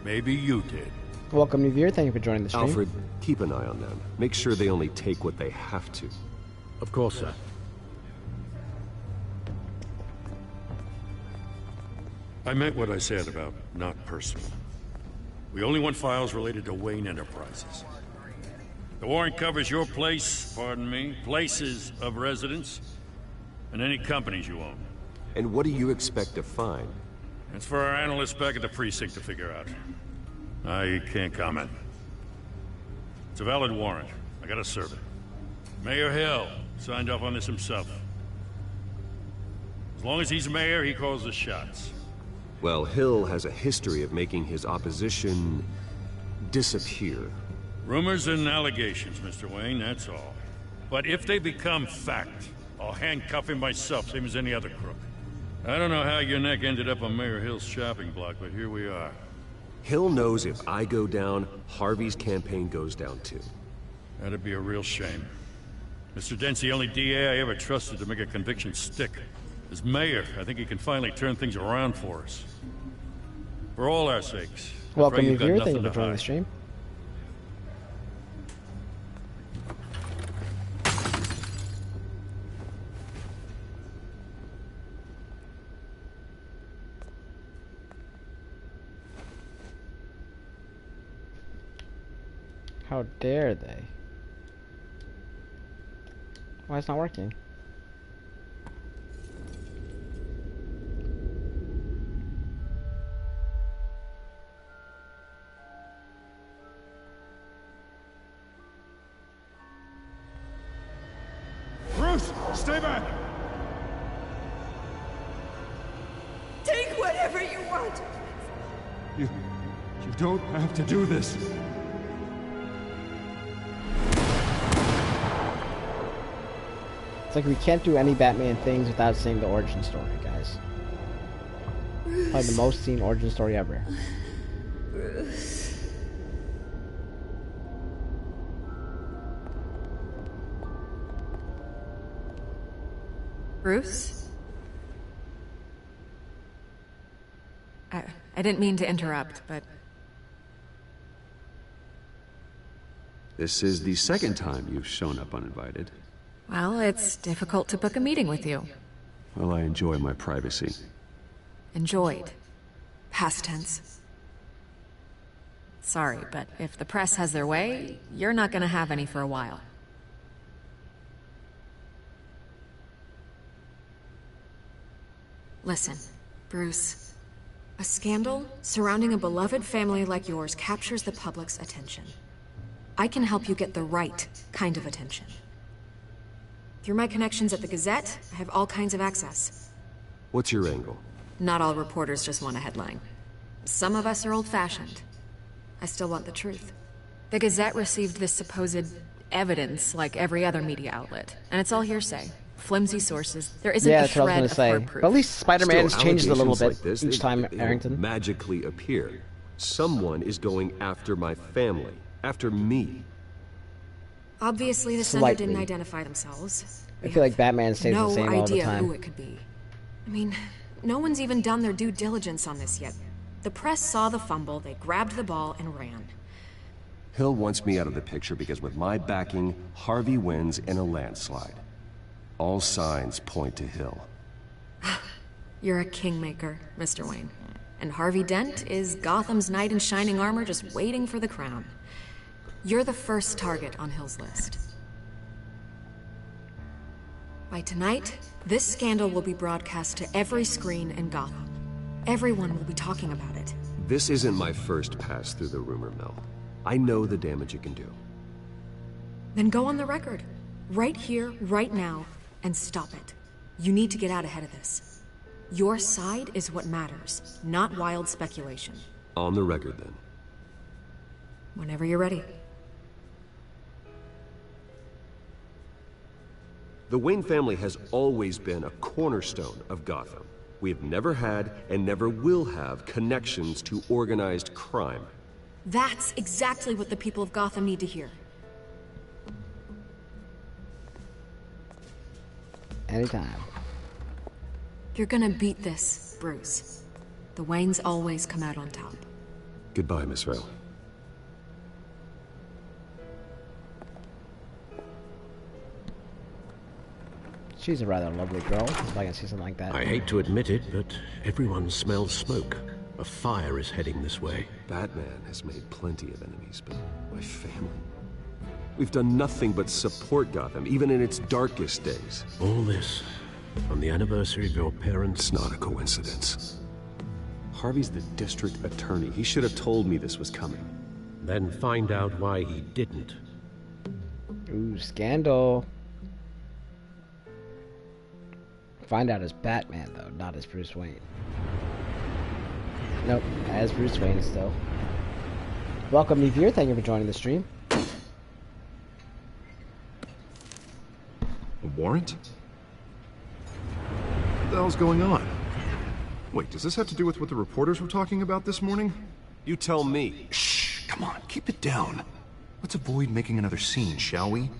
Speaker 4: Maybe you did.
Speaker 1: Welcome, new viewer. Thank you for joining the stream.
Speaker 11: Alfred, keep an eye on them. Make sure they only take what they have to.
Speaker 3: Of course, sir.
Speaker 4: I meant what I said about not personal. We only want files related to Wayne Enterprises. The warrant covers your place, pardon me, places of residence, and any companies you own.
Speaker 11: And what do you expect to find?
Speaker 4: It's for our analysts back at the precinct to figure out. I can't comment. It's a valid warrant. I gotta serve it. Mayor Hill signed off on this himself. As long as he's mayor, he calls the shots.
Speaker 11: Well, Hill has a history of making his opposition disappear.
Speaker 4: Rumors and allegations, Mr. Wayne, that's all. But if they become fact, I'll handcuff him myself, same as any other crook. I don't know how your neck ended up on Mayor Hill's shopping block, but here we are.
Speaker 11: Hill knows if I go down, Harvey's campaign goes down too.
Speaker 4: That'd be a real shame. Mr. Dent's the only DA I ever trusted to make a conviction stick. As mayor, I think he can finally turn things around for us. For all our sakes.
Speaker 1: Welcome, new viewer. Thank you for joining the stream. How dare they? Why it's not working?
Speaker 10: Bruce, stay back!
Speaker 13: Take whatever you want!
Speaker 10: You don't have to do this.
Speaker 1: It's like we can't do any Batman things without seeing the origin story, guys.
Speaker 13: Bruce.
Speaker 1: Probably the most seen origin story ever.
Speaker 13: Bruce.
Speaker 14: Bruce? I didn't mean to interrupt, but...
Speaker 11: This is the second time you've shown up uninvited.
Speaker 14: Well, it's difficult to book a meeting with you.
Speaker 11: Well, I enjoy my privacy.
Speaker 14: Enjoyed. Past tense. Sorry, but if the press has their way, you're not gonna have any for a while. Listen, Bruce. A scandal surrounding a beloved family like yours captures the public's attention. I can help you get the right kind of attention. Through my connections at the Gazette, I have all kinds of access.
Speaker 11: What's your angle?
Speaker 14: Not all reporters just want a headline. Some of us are old-fashioned. I still want the truth. The Gazette received this supposed evidence like every other media outlet, and it's all hearsay. Flimsy sources. There isn't a shred of hard proof.
Speaker 1: But at least Spider-Man has changed a little bit
Speaker 11: like this,
Speaker 1: each time,
Speaker 11: they
Speaker 1: Arrington.
Speaker 11: Magically appear. Someone is going after my family. After me.
Speaker 14: Obviously, the Senator didn't identify themselves.
Speaker 1: I feel like Batman stays the same all the
Speaker 14: No idea
Speaker 1: time.
Speaker 14: who it could be. I mean, no one's even done their due diligence on this yet. The press saw the fumble, they grabbed the ball and ran.
Speaker 11: Hill wants me out of the picture because with my backing, Harvey wins in a landslide. All signs point to Hill.
Speaker 14: You're a kingmaker, Mr. Wayne. And Harvey Dent is Gotham's knight in shining armor just waiting for the crown. You're the first target on Hill's list. By tonight, this scandal will be broadcast to every screen in Gotham. Everyone will be talking about it.
Speaker 11: This isn't my first pass through the rumor mill. I know the damage it can do.
Speaker 14: Then go on the record. Right here, right now, and stop it. You need to get out ahead of this. Your side is what matters, not wild speculation.
Speaker 11: On the record, then.
Speaker 14: Whenever you're ready.
Speaker 11: The Wayne family has always been a cornerstone of Gotham. We have never had and never will have connections to organized crime.
Speaker 14: That's exactly what the people of Gotham need to hear.
Speaker 1: Anytime.
Speaker 14: You're gonna beat this, Bruce. The Waynes always come out on top.
Speaker 11: Goodbye, Miss Vale.
Speaker 1: She's a rather lovely girl, if I can see something like that.
Speaker 3: I hate to admit it, but everyone smells smoke. A fire is heading this way.
Speaker 11: Batman has made plenty of enemies, but my family... We've done nothing but support Gotham, even in its darkest days.
Speaker 3: All this on the anniversary of your parents'...
Speaker 11: It's not a coincidence. Harvey's the district attorney. He should have told me this was coming.
Speaker 3: Then find out why he didn't.
Speaker 1: Ooh, scandal. Find out as Batman, though, not as Bruce Wayne. Nope, as Bruce Wayne still. Welcome, new viewer. Thank you for joining the stream.
Speaker 10: A warrant? What the hell's going on? Wait, does this have to do with what the reporters were talking about this morning?
Speaker 11: You tell me.
Speaker 10: Shh, come on, keep it down. Let's avoid making another scene, shall we?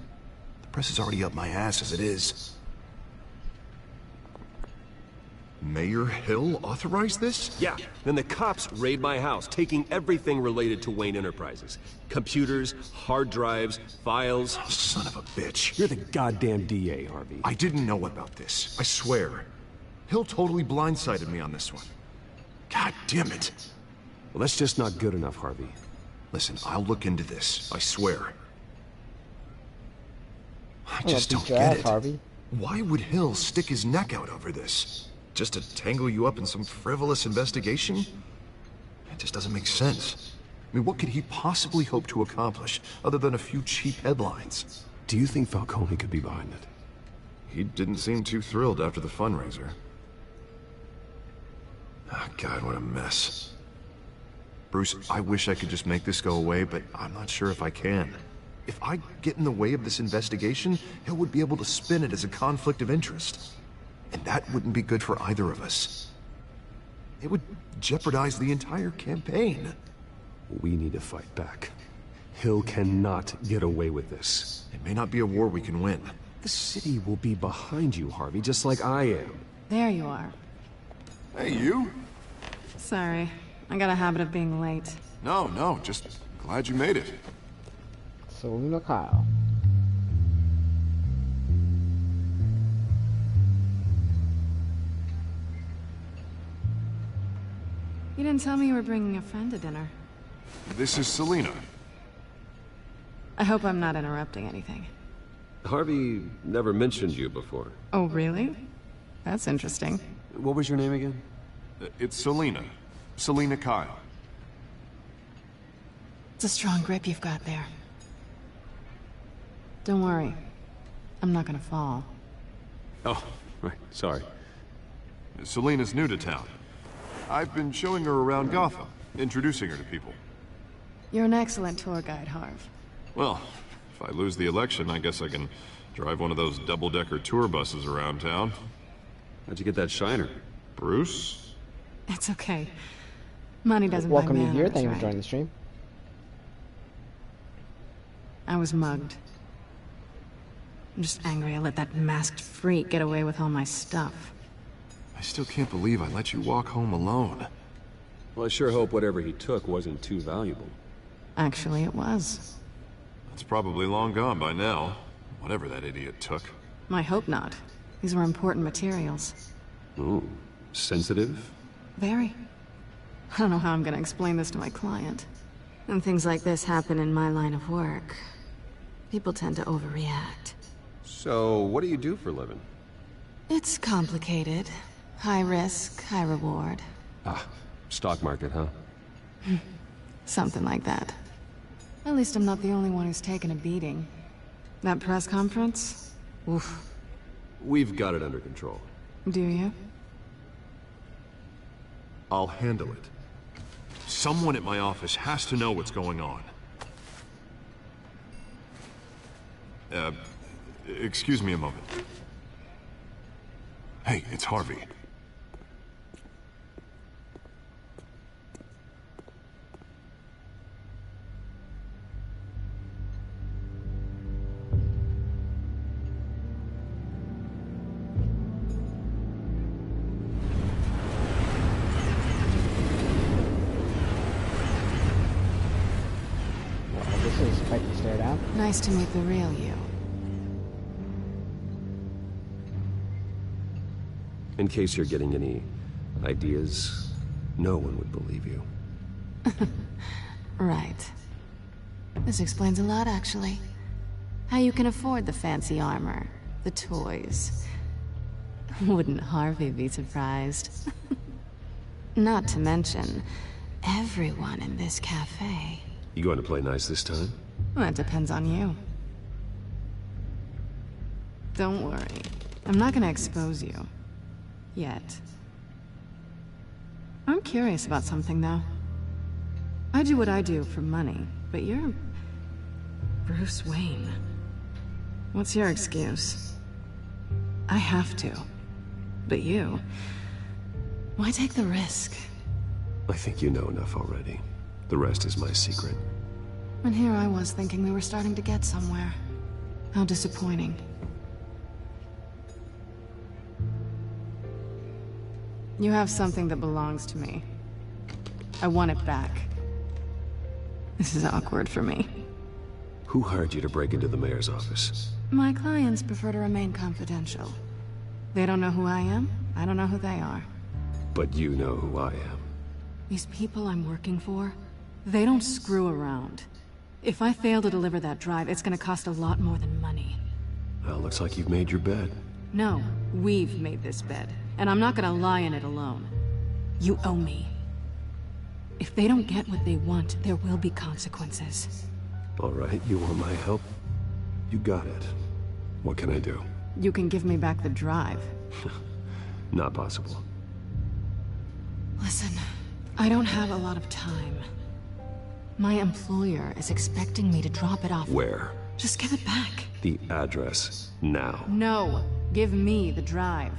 Speaker 10: The press is already up my ass as it is. Mayor Hill authorized this?
Speaker 11: Yeah, then the cops raid my house, taking everything related to Wayne Enterprises. Computers, hard drives, files.
Speaker 10: Oh, son of a bitch.
Speaker 11: You're the goddamn DA, Harvey.
Speaker 10: I didn't know about this, I swear. Hill totally blindsided me on this one. God damn it.
Speaker 11: Well, that's just not good enough, Harvey.
Speaker 10: Listen, I'll look into this, I swear. I just don't get it.
Speaker 1: Harvey.
Speaker 10: Why would Hill stick his neck out over this? Just to tangle you up in some frivolous investigation? It just doesn't make sense. I mean, what could he possibly hope to accomplish other than a few cheap headlines?
Speaker 11: Do you think Falcone could be behind it?
Speaker 10: He didn't seem too thrilled after the fundraiser. Oh, God, what a mess. Bruce, I wish I could just make this go away, but I'm not sure if I can. If I get in the way of this investigation, Hill would be able to spin it as a conflict of interest. And that wouldn't be good for either of us. It would jeopardize the entire campaign.
Speaker 11: We need to fight back. Hill cannot get away with this.
Speaker 10: It may not be a war we can win.
Speaker 11: The city will be behind you, Harvey, just like I am.
Speaker 7: There you are.
Speaker 10: Hey, you?
Speaker 7: Sorry, I got a habit of being late.
Speaker 10: No, just glad you made it.
Speaker 1: Selina Kyle.
Speaker 7: You didn't tell me you were bringing a friend to dinner.
Speaker 10: This is Selina.
Speaker 7: I hope I'm not interrupting anything.
Speaker 11: Harvey never mentioned you before.
Speaker 7: Oh, really? That's interesting.
Speaker 11: What was your name again?
Speaker 10: It's Selina. Selina Kyle.
Speaker 7: It's a strong grip you've got there. Don't worry. I'm not gonna fall.
Speaker 11: Oh, right. Sorry.
Speaker 10: Selina's new to town. I've been showing her around Gotham, introducing her to people.
Speaker 7: You're an excellent tour guide, Harv.
Speaker 10: Well, if I lose the election, I guess I can drive one of those double-decker tour buses around town.
Speaker 11: How'd you get that shiner?
Speaker 10: Bruce?
Speaker 7: It's okay. Money doesn't buy
Speaker 1: Welcome
Speaker 7: manners,
Speaker 1: you here. Thank you for
Speaker 7: right?
Speaker 1: joining the stream.
Speaker 7: I was mugged. I'm just angry I let that masked freak get away with all my stuff.
Speaker 10: I still can't believe I let you walk home alone.
Speaker 11: Well, I sure hope whatever he took wasn't too valuable.
Speaker 7: Actually, it was.
Speaker 10: It's probably long gone by now, whatever that idiot took.
Speaker 7: I hope not. These were important materials.
Speaker 11: Ooh, sensitive?
Speaker 7: Very. I don't know how I'm gonna explain this to my client. When things like this happen in my line of work, people tend to overreact.
Speaker 11: So, what do you do for a living?
Speaker 7: It's complicated. High risk, high reward.
Speaker 11: Ah, stock market, huh?
Speaker 7: Something like that. At least I'm not the only one who's taken a beating. That press conference? Oof.
Speaker 11: We've got it under control.
Speaker 7: Do you?
Speaker 10: I'll handle it. Someone at my office has to know what's going on. Excuse me a moment. Hey, it's Harvey.
Speaker 1: This is quite the stare down.
Speaker 7: Nice to meet the real you.
Speaker 11: In case you're getting any ideas, no one would believe you.
Speaker 7: Right. This explains a lot, actually. How you can afford the fancy armor, the toys. Wouldn't Harvey be surprised? Not to mention, everyone in this cafe.
Speaker 11: You going to play nice this time?
Speaker 7: Well, that depends on you. Don't worry. I'm not gonna expose you. Yet. I'm curious about something, though. I do what I do for money, but you're... Bruce Wayne. What's your excuse? I have to. But you... Why take the risk?
Speaker 11: I think you know enough already. The rest is my secret.
Speaker 7: And here I was thinking we were starting to get somewhere. How disappointing. You have something that belongs to me. I want it back. This is awkward for me.
Speaker 11: Who hired you to break into the mayor's office?
Speaker 7: My clients prefer to remain confidential. They don't know who I am, I don't know who they are.
Speaker 11: But you know who I am.
Speaker 7: These people I'm working for, they don't screw around. If I fail to deliver that drive, it's gonna cost a lot more than money.
Speaker 11: Well, looks like you've made your bed.
Speaker 7: No, we've made this bed, and I'm not gonna lie in it alone. You owe me. If they don't get what they want, there will be consequences.
Speaker 11: All right, you want my help? You got it. What can I do?
Speaker 7: You can give me back the drive.
Speaker 11: Not possible.
Speaker 7: Listen, I don't have a lot of time. My employer is expecting me to drop it off.
Speaker 11: Where?
Speaker 7: Just give it back.
Speaker 11: The address, now.
Speaker 7: No, give me the drive.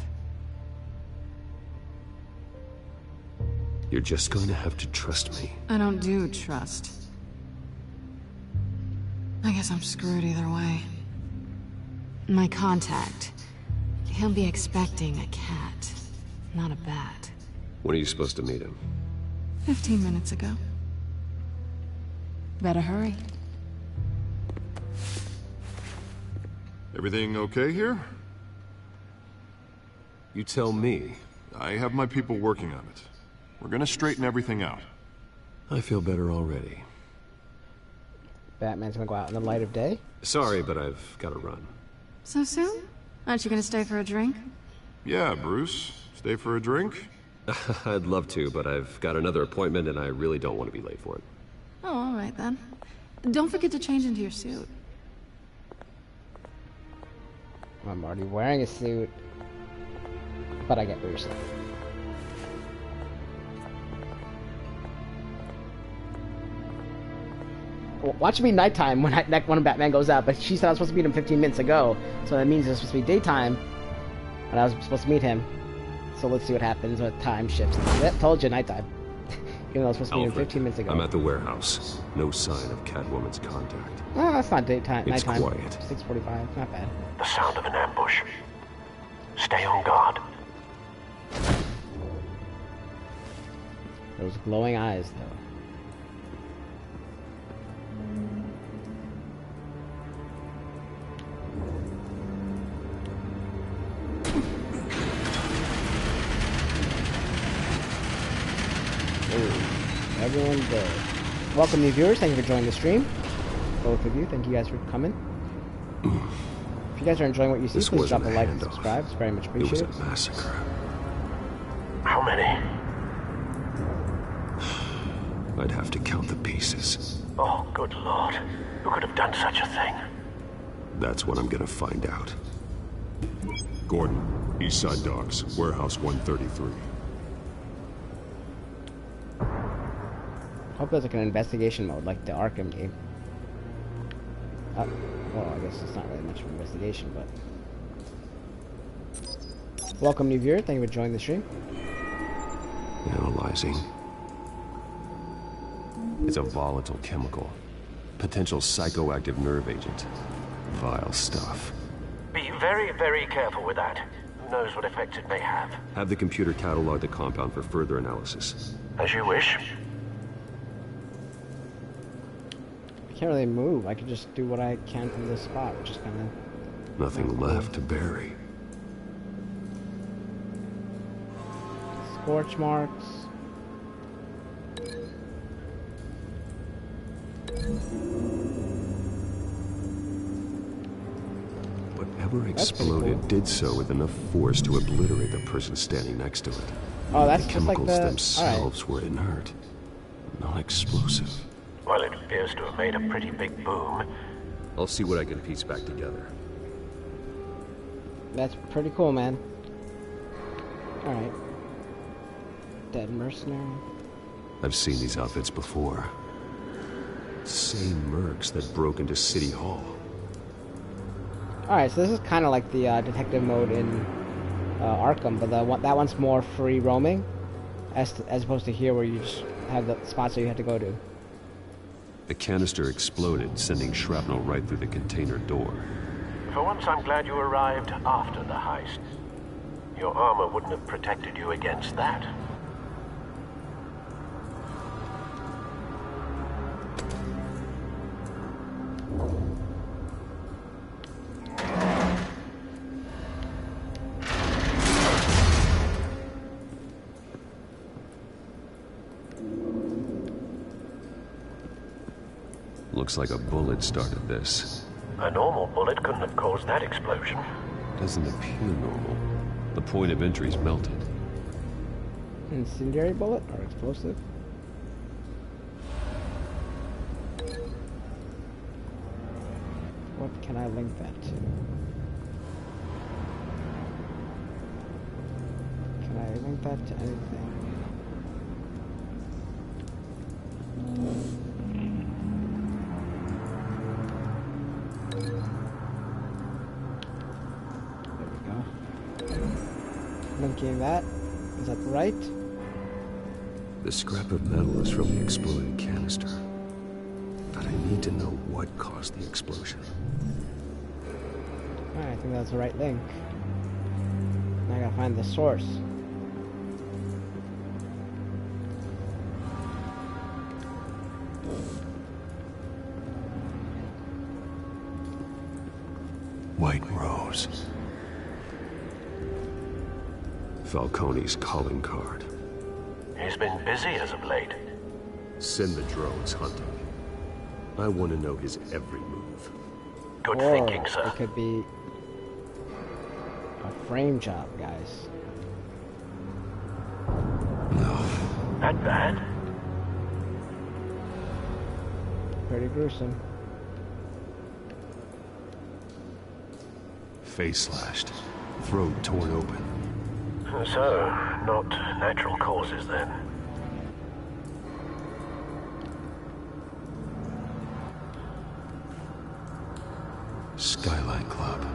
Speaker 11: You're just going to have to trust me.
Speaker 7: I don't do trust. I guess I'm screwed either way. My contact, he'll be expecting a cat, not a bat.
Speaker 11: When are you supposed to meet him?
Speaker 7: 15 minutes ago. Better hurry.
Speaker 10: Everything okay here?
Speaker 11: You tell me.
Speaker 10: I have my people working on it. We're gonna straighten everything out.
Speaker 11: I feel better already.
Speaker 1: Batman's gonna go out in the light of day?
Speaker 11: Sorry, but I've got to run.
Speaker 7: So soon? Aren't you gonna stay for a drink?
Speaker 10: Yeah, Bruce. Stay for a drink?
Speaker 11: I'd love to, but I've got another appointment and I really don't want to be late for it.
Speaker 7: Oh, all right then. Don't forget to change into your suit.
Speaker 1: I'm already wearing a suit. But I get what you're saying. Watch it be nighttime when Batman goes out, but she said I was supposed to meet him 15 minutes ago, so that means it's supposed to be daytime when I was supposed to meet him. So let's see what happens with time shifts. Yep, told you, nighttime. Even though I was supposed to meet him 15 minutes ago.
Speaker 11: I'm at the warehouse. No sign of Catwoman's contact.
Speaker 1: Oh, that's not daytime.
Speaker 11: It's
Speaker 1: nighttime.
Speaker 11: quiet.
Speaker 1: 6:45. Not bad.
Speaker 21: The sound of an ambush. Stay on guard.
Speaker 1: Those glowing eyes, though. Everyone dead. Welcome, new viewers. Thank you for joining the stream. Both of you. Thank you guys for coming. If you guys are enjoying what you see, please drop a like and subscribe. It's very much appreciated.
Speaker 11: It was a massacre.
Speaker 21: How many?
Speaker 11: I'd have to count the pieces.
Speaker 21: Oh, good lord. Who could have done such a thing?
Speaker 11: That's what I'm gonna find out.
Speaker 6: Gordon, Eastside Docks, Warehouse 133.
Speaker 1: Hope there's like an investigation mode, like the Arkham game. Well, I guess it's not really much of an investigation, but... Welcome, new viewer. Thank you for joining the stream.
Speaker 11: Analyzing. It's a volatile chemical. Potential psychoactive nerve agent. Vile stuff.
Speaker 21: Be very, very careful with that. Who knows what effects it may have.
Speaker 11: Have the computer catalog the compound for further analysis.
Speaker 21: As you wish.
Speaker 1: can't really move. I could just do what I can from this spot, which is kind of...
Speaker 3: Nothing left to bury.
Speaker 1: Scorch marks.
Speaker 3: Whatever exploded did so with enough force to obliterate the person standing next to it.
Speaker 1: Oh, that's
Speaker 3: the
Speaker 1: just like
Speaker 3: chemicals
Speaker 1: the...
Speaker 3: themselves were inert, not explosive.
Speaker 21: Well, it appears to have made a pretty big boom.
Speaker 11: I'll see what I can piece back together.
Speaker 1: That's pretty cool, man. Alright. Dead mercenary.
Speaker 3: I've seen these outfits before. Same mercs that broke into City Hall.
Speaker 1: Alright, so this is kind of like the detective mode in Arkham, but that one's more free roaming, as opposed to here where you just have the spots that you have to go to.
Speaker 3: The canister exploded, sending shrapnel right through the container door.
Speaker 21: For once, I'm glad you arrived after the heist. Your armor wouldn't have protected you against that.
Speaker 3: Looks like a bullet started this.
Speaker 21: A normal bullet couldn't have caused that explosion.
Speaker 3: Doesn't appear normal. The point of entry's melted.
Speaker 1: Incendiary bullet or explosive? What can I link that to? Can I link that to anything? Linking that. Is that right?
Speaker 3: The scrap of metal is from the exploded canister. But I need to know what caused the explosion.
Speaker 1: Alright, I think that's the right link. Now I gotta find the source.
Speaker 3: White Rose. Falcone's calling card.
Speaker 21: He's been busy as of late.
Speaker 3: Send the drones hunting. I want to know his every move.
Speaker 21: Good
Speaker 1: thinking,
Speaker 21: sir.
Speaker 1: It could be a frame job, guys.
Speaker 3: No.
Speaker 21: That bad?
Speaker 1: Pretty gruesome.
Speaker 3: Face slashed. Throat torn open.
Speaker 21: So, not natural causes then.
Speaker 3: Skyline Club.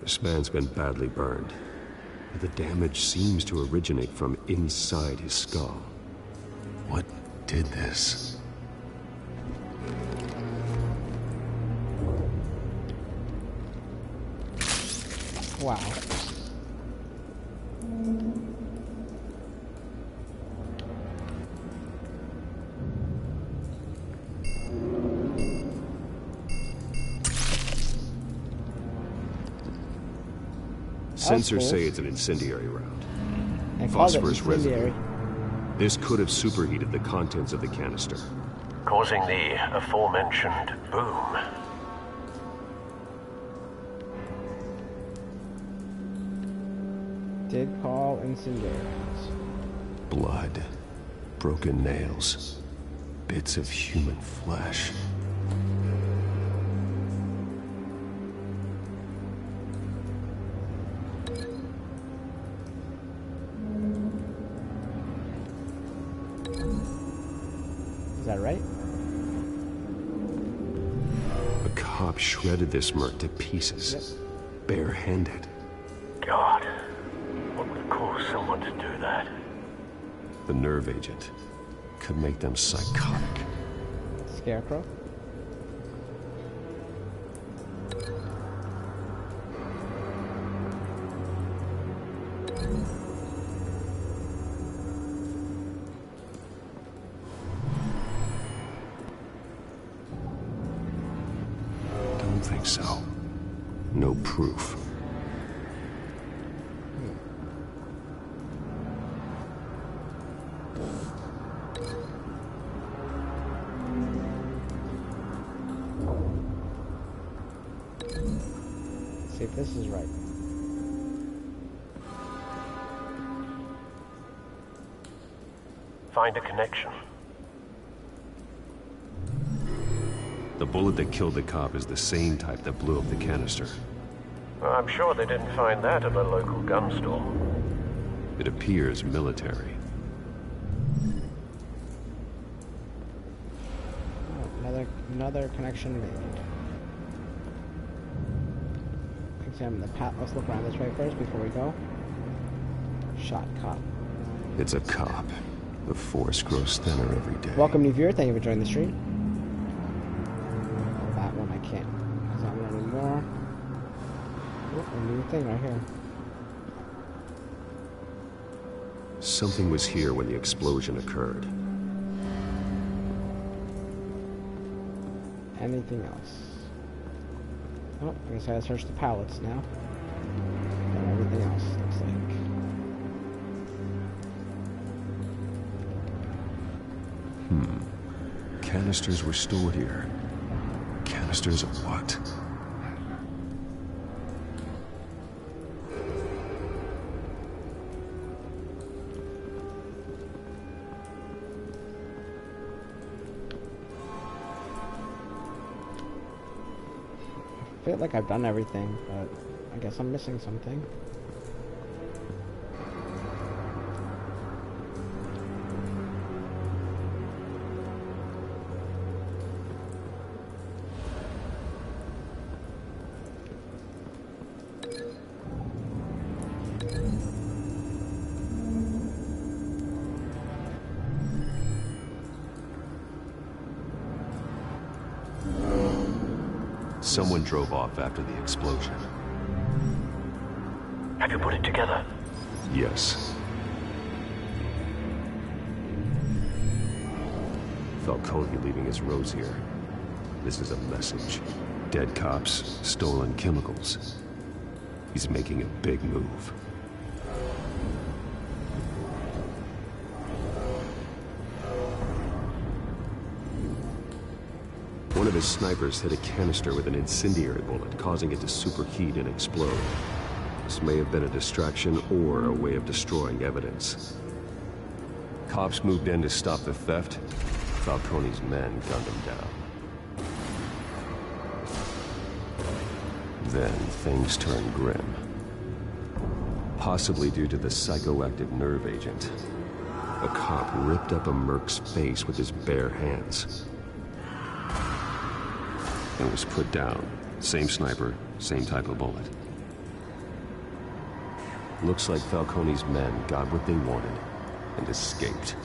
Speaker 3: This man's been badly burned. But the damage seems to originate from inside his skull. What did this?
Speaker 1: Wow.
Speaker 3: Sensors say it's an incendiary round.
Speaker 1: Phosphorus
Speaker 3: residue. This could have superheated the contents of the canister,
Speaker 21: causing the aforementioned boom.
Speaker 1: Did call incendiary rounds.
Speaker 3: Blood, broken nails, bits of human flesh.
Speaker 1: Is that right?
Speaker 3: A cop shredded this merc to pieces, barehanded.
Speaker 21: God, what would cause someone to do that?
Speaker 3: The nerve agent could make them psychotic.
Speaker 1: Scarecrow?
Speaker 6: Don't think so. No proof.
Speaker 1: See if this is right.
Speaker 21: Find a connection.
Speaker 11: The bullet that killed the cop is the same type that blew up the canister.
Speaker 21: Well, I'm sure they didn't find that at a local gun store.
Speaker 11: It appears military.
Speaker 1: Oh, another connection made. Examine the path. Let's look around this way first before we go. Shot cop.
Speaker 11: It's a cop. The force grows thinner every day.
Speaker 1: Welcome, new viewer. Thank you for joining the stream. That one I can't. Is that one anymore? Oh, a new thing right here.
Speaker 11: Something was here when the explosion occurred.
Speaker 1: Anything else? Oh, I guess I gotta search the pallets now. And everything else looks like.
Speaker 11: Canisters were stored here. Canisters of what?
Speaker 1: I feel like I've done everything, but I guess I'm missing something.
Speaker 11: Someone drove off after the explosion.
Speaker 21: Have you put it together?
Speaker 11: Yes. Falcone leaving his rose here. This is a message. Dead cops, stolen chemicals. He's making a big move. One of his snipers hit a canister with an incendiary bullet, causing it to superheat and explode. This may have been a distraction or a way of destroying evidence. Cops moved in to stop the theft. Falcone's men gunned him down. Then things turned grim. Possibly due to the psychoactive nerve agent. A cop ripped up a merc's face with his bare hands. And was put down. Same sniper, same type of bullet. Looks like Falcone's men got what they wanted and escaped.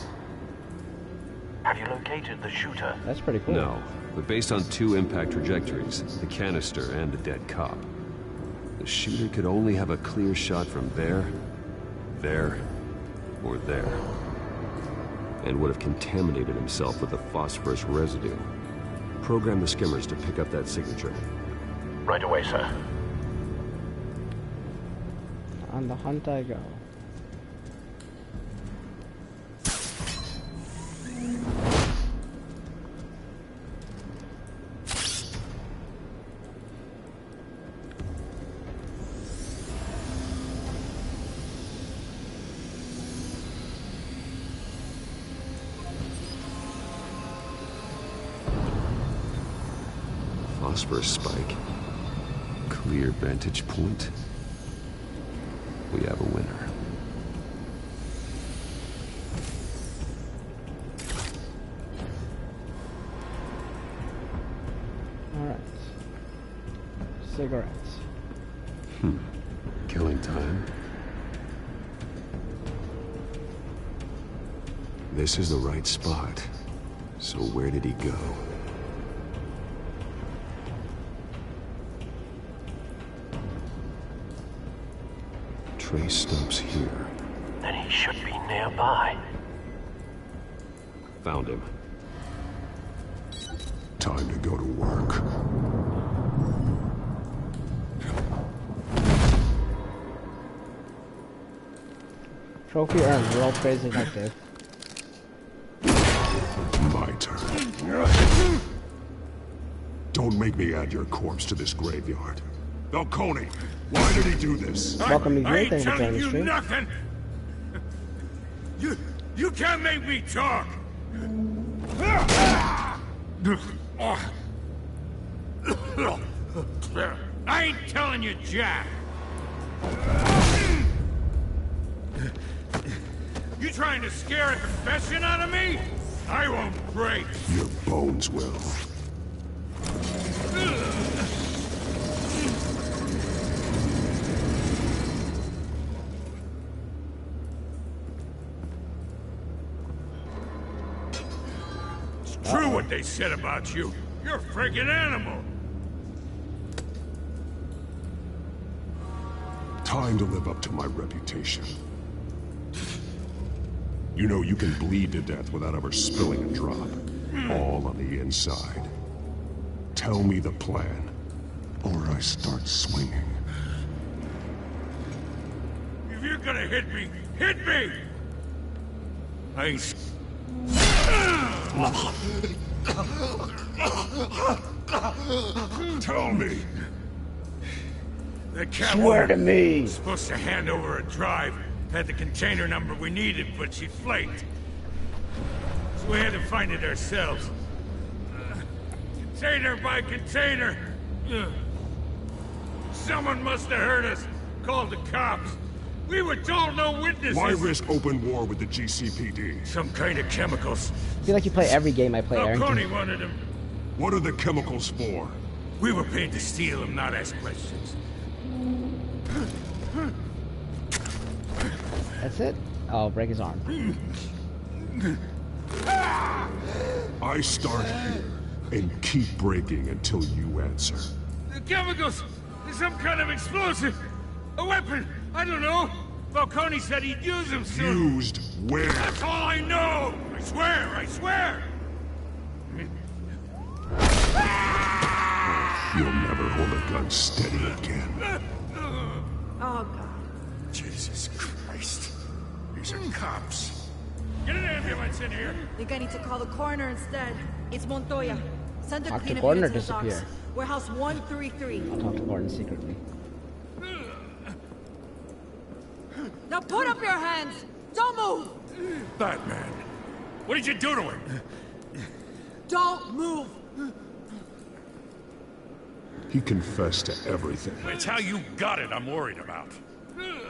Speaker 21: Have you located the shooter?
Speaker 1: That's pretty cool.
Speaker 11: No, but based on two impact trajectories, the canister and the dead cop, the shooter could only have a clear shot from there, or there. And would have contaminated himself with the phosphorus residue. Program the skimmers to pick up that signature.
Speaker 21: Right away, sir.
Speaker 1: On the hunt I go.
Speaker 11: Phosphorus spike. Clear vantage point. We have a winner.
Speaker 1: All right. Cigarettes.
Speaker 11: Killing time. This is the right spot. So where did he go?
Speaker 6: trace stops here.
Speaker 21: Then he should be nearby.
Speaker 11: Found him.
Speaker 6: Time to go to work.
Speaker 1: Trophy earned. World praise detective.
Speaker 6: My turn. Don't make me add your corpse to this graveyard. Falcone, why did he do this?
Speaker 1: Welcome to
Speaker 4: I
Speaker 1: your
Speaker 4: ain't
Speaker 1: thing to
Speaker 4: telling
Speaker 1: the
Speaker 4: you
Speaker 1: stream.
Speaker 4: nothing. You can't make me talk. I ain't telling you jack. You trying to scare a confession out of me? I won't break.
Speaker 6: Your bones will.
Speaker 4: It's true what they said about you. You're a friggin' animal.
Speaker 6: Time to live up to my reputation. You know you can bleed to death without ever spilling a drop. All on the inside. Tell me the plan, or I start swinging.
Speaker 4: If you're gonna hit me, hit me! I ain't...
Speaker 6: Tell me!
Speaker 4: The cat
Speaker 1: Swear to me!
Speaker 4: was supposed to hand over a drive. Had the container number we needed, but she flaked. So we had to find it ourselves. Container by container. Someone must have heard us. Called the cops. We were told no witnesses.
Speaker 6: Why risk open war with the GCPD?
Speaker 4: Some kind of chemicals.
Speaker 1: I feel like you play every game I play, Aaron.
Speaker 4: Falcone wanted them.
Speaker 6: What are the chemicals for?
Speaker 4: We were paid to steal them, not ask questions.
Speaker 1: That's it? Oh, break his arm.
Speaker 6: I start here and keep breaking until you answer.
Speaker 4: The chemicals! There's some kind of explosive! A weapon! I don't know! Falcone said he'd use them soon!
Speaker 6: Used where?
Speaker 4: That's all I know! I swear! I swear!
Speaker 6: You'll never hold a gun steady again.
Speaker 13: Oh, God.
Speaker 4: Jesus Christ. These are cops. Get an ambulance in here!
Speaker 19: Think I need to call the coroner instead. It's Montoya. Send a
Speaker 1: Talk to
Speaker 19: cleanup
Speaker 1: coroner
Speaker 19: unit to the docks.
Speaker 1: disappear.
Speaker 19: Warehouse 133.
Speaker 1: I'll talk to Gordon secretly.
Speaker 19: Now put up your hands! Don't move!
Speaker 4: Batman. What did you do to him?
Speaker 19: Don't move!
Speaker 6: He confessed to everything.
Speaker 4: It's how you got it I'm worried about.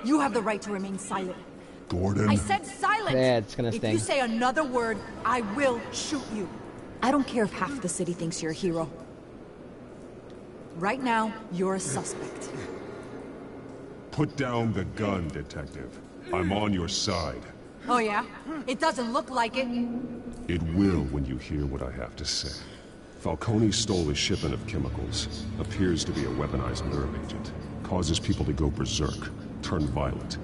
Speaker 19: You have the right to remain silent.
Speaker 6: Gordon?
Speaker 19: I said silent!
Speaker 1: Yeah, it's gonna
Speaker 19: If
Speaker 1: sting.
Speaker 19: you say another word, I will shoot you. I don't care if half the city thinks you're a hero. Right now, you're a suspect.
Speaker 6: Put down the gun, detective. I'm on your side.
Speaker 19: Oh yeah? It doesn't look like it.
Speaker 6: It will when you hear what I have to say. Falcone stole a shipment of chemicals. Appears to be a weaponized nerve agent. Causes people to go berserk, turn violent.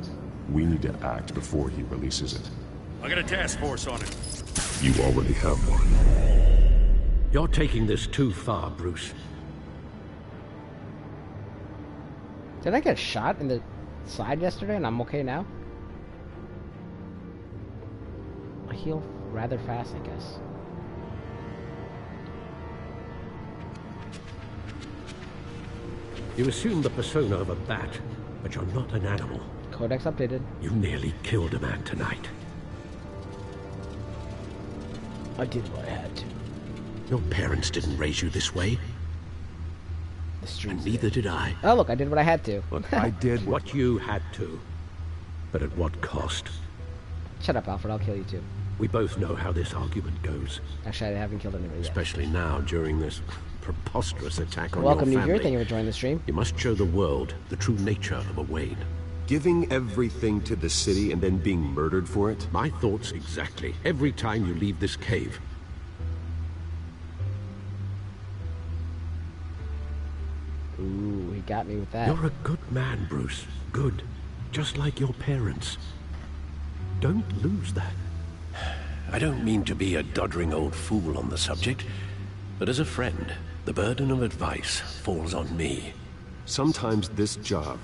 Speaker 6: We need to act before he releases it.
Speaker 4: I got a task force on it.
Speaker 6: You already have one.
Speaker 3: You're taking this too far, Bruce.
Speaker 1: Did I get shot in the side yesterday and I'm okay now? I heal rather fast, I guess.
Speaker 3: You assume the persona of a bat, but you're not an animal.
Speaker 1: Codex updated.
Speaker 3: You nearly killed a man tonight.
Speaker 1: I did what I had to.
Speaker 3: Your parents didn't raise you this way. And neither did I.
Speaker 1: Oh, look, I did what I had to.
Speaker 3: But I did what you had to. But at what cost?
Speaker 1: Shut up, Alfred. I'll kill you too.
Speaker 3: We both know how this argument goes.
Speaker 1: Actually, I haven't killed anybody yet.
Speaker 3: Especially now, during this preposterous attack on
Speaker 1: Welcome
Speaker 3: your
Speaker 1: to
Speaker 3: family.
Speaker 1: your thing for joining the stream.
Speaker 3: You must show the world the true nature of a Wayne.
Speaker 11: Giving everything to the city and then being murdered for it?
Speaker 3: My thoughts exactly. Every time you leave this cave.
Speaker 1: Ooh, he got me with that.
Speaker 3: You're a good man, Bruce. Good. just like your parents. Don't lose that.
Speaker 21: I don't mean to be a doddering old fool on the subject, but as a friend, the burden of advice falls on me.
Speaker 11: Sometimes this job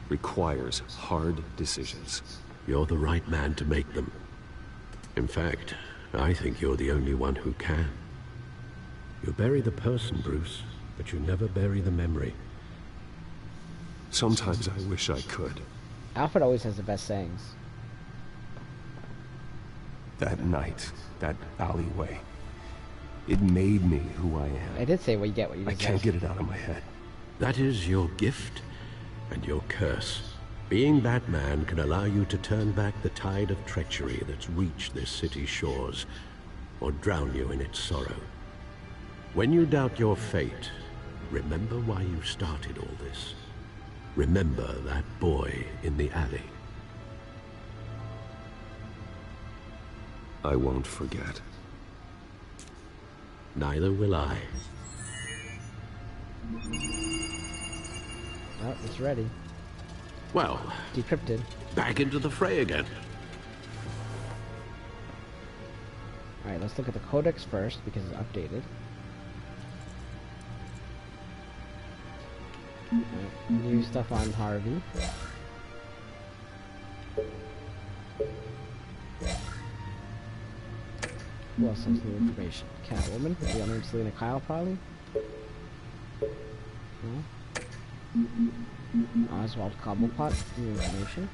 Speaker 11: requires hard decisions.
Speaker 3: You're the right man to make them. In fact, I think you're the only one who can. You bury the person, Bruce, but you never bury the memory.
Speaker 11: Sometimes I wish I could.
Speaker 1: Alfred always has the best sayings.
Speaker 11: That night, that alleyway, it made me who I am.
Speaker 1: I did say, well, you get what you deserve.
Speaker 11: I can't get it out of my head.
Speaker 3: That is your gift and your curse. Being Batman can allow you to turn back the tide of treachery that's reached this city's shores, or drown you in its sorrow. When you doubt your fate, remember why you started all this. Remember that boy in the alley.
Speaker 11: I won't forget.
Speaker 3: Neither will I.
Speaker 1: Oh, it's ready.
Speaker 3: Well,
Speaker 1: decrypted.
Speaker 3: Back into the fray again.
Speaker 1: Alright, let's look at the codex first because it's updated. Right, new stuff on Harvey. Who else has new information? Catwoman? The other Selena Kyle, probably? No? Oswald Cobblepot, new information.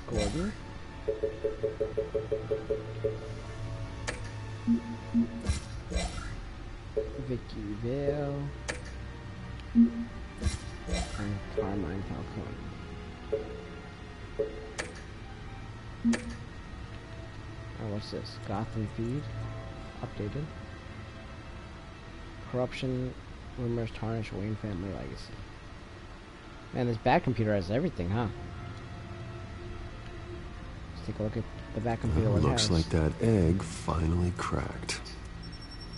Speaker 1: Gordon. Vicky Vale. And Carmine Falcone. Oh, what's this? Gotham feed. Updated. Corruption, rumors tarnish Wayne family legacy. Man, this bad computer has everything, huh? Let's take a look at the bad computer.
Speaker 11: Looks like that egg finally cracked.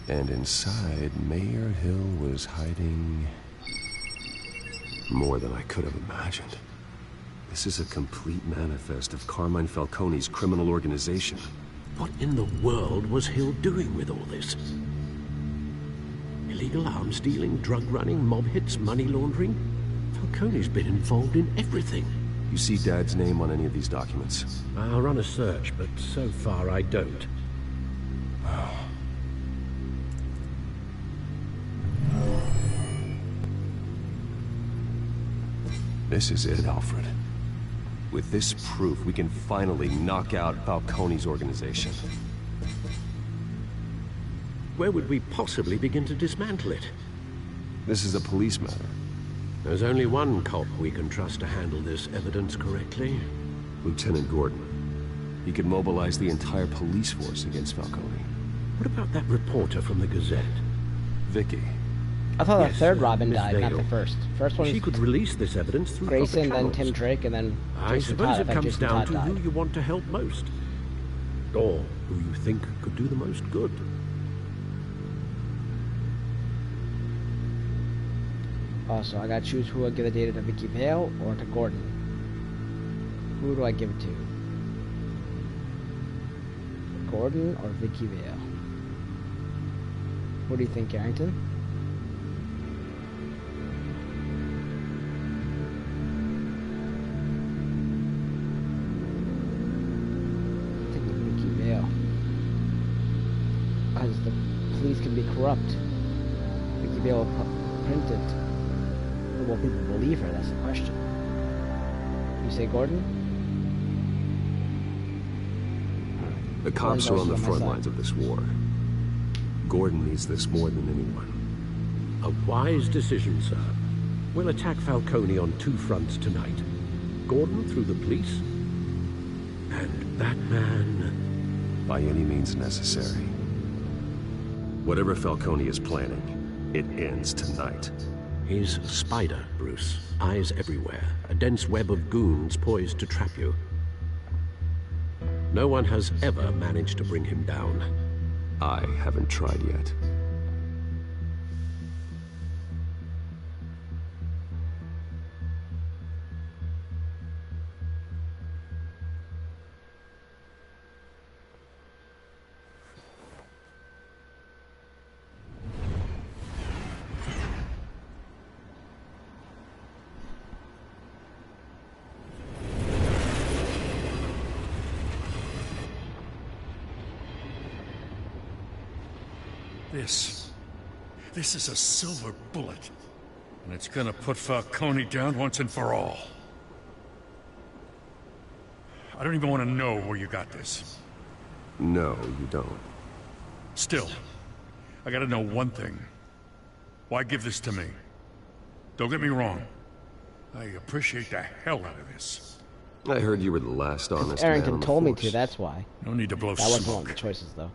Speaker 11: And inside, Mayor Hill was hiding more than I could have imagined. This is a complete manifest of Carmine Falcone's criminal organization.
Speaker 3: What in the world was Hill doing with all this? Illegal arms dealing, drug running, mob hits, money laundering? Falcone's been involved in everything.
Speaker 11: You see Dad's name on any of these documents?
Speaker 3: I'll run a search, but so far I don't.
Speaker 11: This is it, Alfred. With this proof, we can finally knock out Falcone's organization.
Speaker 3: Where would we possibly begin to dismantle it?
Speaker 11: This is a police matter.
Speaker 3: There's only one cop we can trust to handle this evidence correctly.
Speaker 11: Lieutenant Gordon. He could mobilize the entire police force against Falcone.
Speaker 3: What about that reporter from the Gazette?
Speaker 11: Vicky.
Speaker 1: I thought the third Robin died, not the first. First one.
Speaker 3: She could release this evidence through
Speaker 1: Grayson,
Speaker 3: proper
Speaker 1: then
Speaker 3: channels.
Speaker 1: Tim Drake, and then
Speaker 3: I
Speaker 1: Jason
Speaker 3: suppose
Speaker 1: Todd.
Speaker 3: it comes
Speaker 1: Jason
Speaker 3: down
Speaker 1: Todd
Speaker 3: to
Speaker 1: died.
Speaker 3: who you want to help most. Or who you think could do the most good.
Speaker 1: Also, I gotta choose who I give the data to Vicky Vale or to Gordon. Who do I give it to? Gordon or Vicky Vale? What do you think, Carrington? I think Vicky Vale. Because the police can be corrupt. Vicky Vale will print it. Will people believe her? That's the question. You say Gordon?
Speaker 11: The cops are on the front lines of this war. Gordon needs this more than anyone.
Speaker 3: A wise decision, sir. We'll attack Falcone on two fronts tonight. Gordon through the police, and Batman...
Speaker 11: by any means necessary. Whatever Falcone is planning, it ends tonight.
Speaker 3: He's Spider, Bruce. Eyes everywhere. A dense web of goons poised to trap you. No one has ever managed to bring him down.
Speaker 11: I haven't tried yet.
Speaker 4: This is a silver bullet. And it's gonna put Falcone down once and for all. I don't even want to know where you got this.
Speaker 11: No, you don't.
Speaker 4: Still, I gotta know one thing. Why give this to me? Don't get me wrong. I appreciate the hell out of this.
Speaker 11: I heard you were the last honest man
Speaker 1: Arrington
Speaker 11: on the
Speaker 1: told me
Speaker 11: force.
Speaker 1: to, that's why.
Speaker 4: No need to blow
Speaker 1: That wasn't one
Speaker 4: smoke.
Speaker 1: of the choices, though.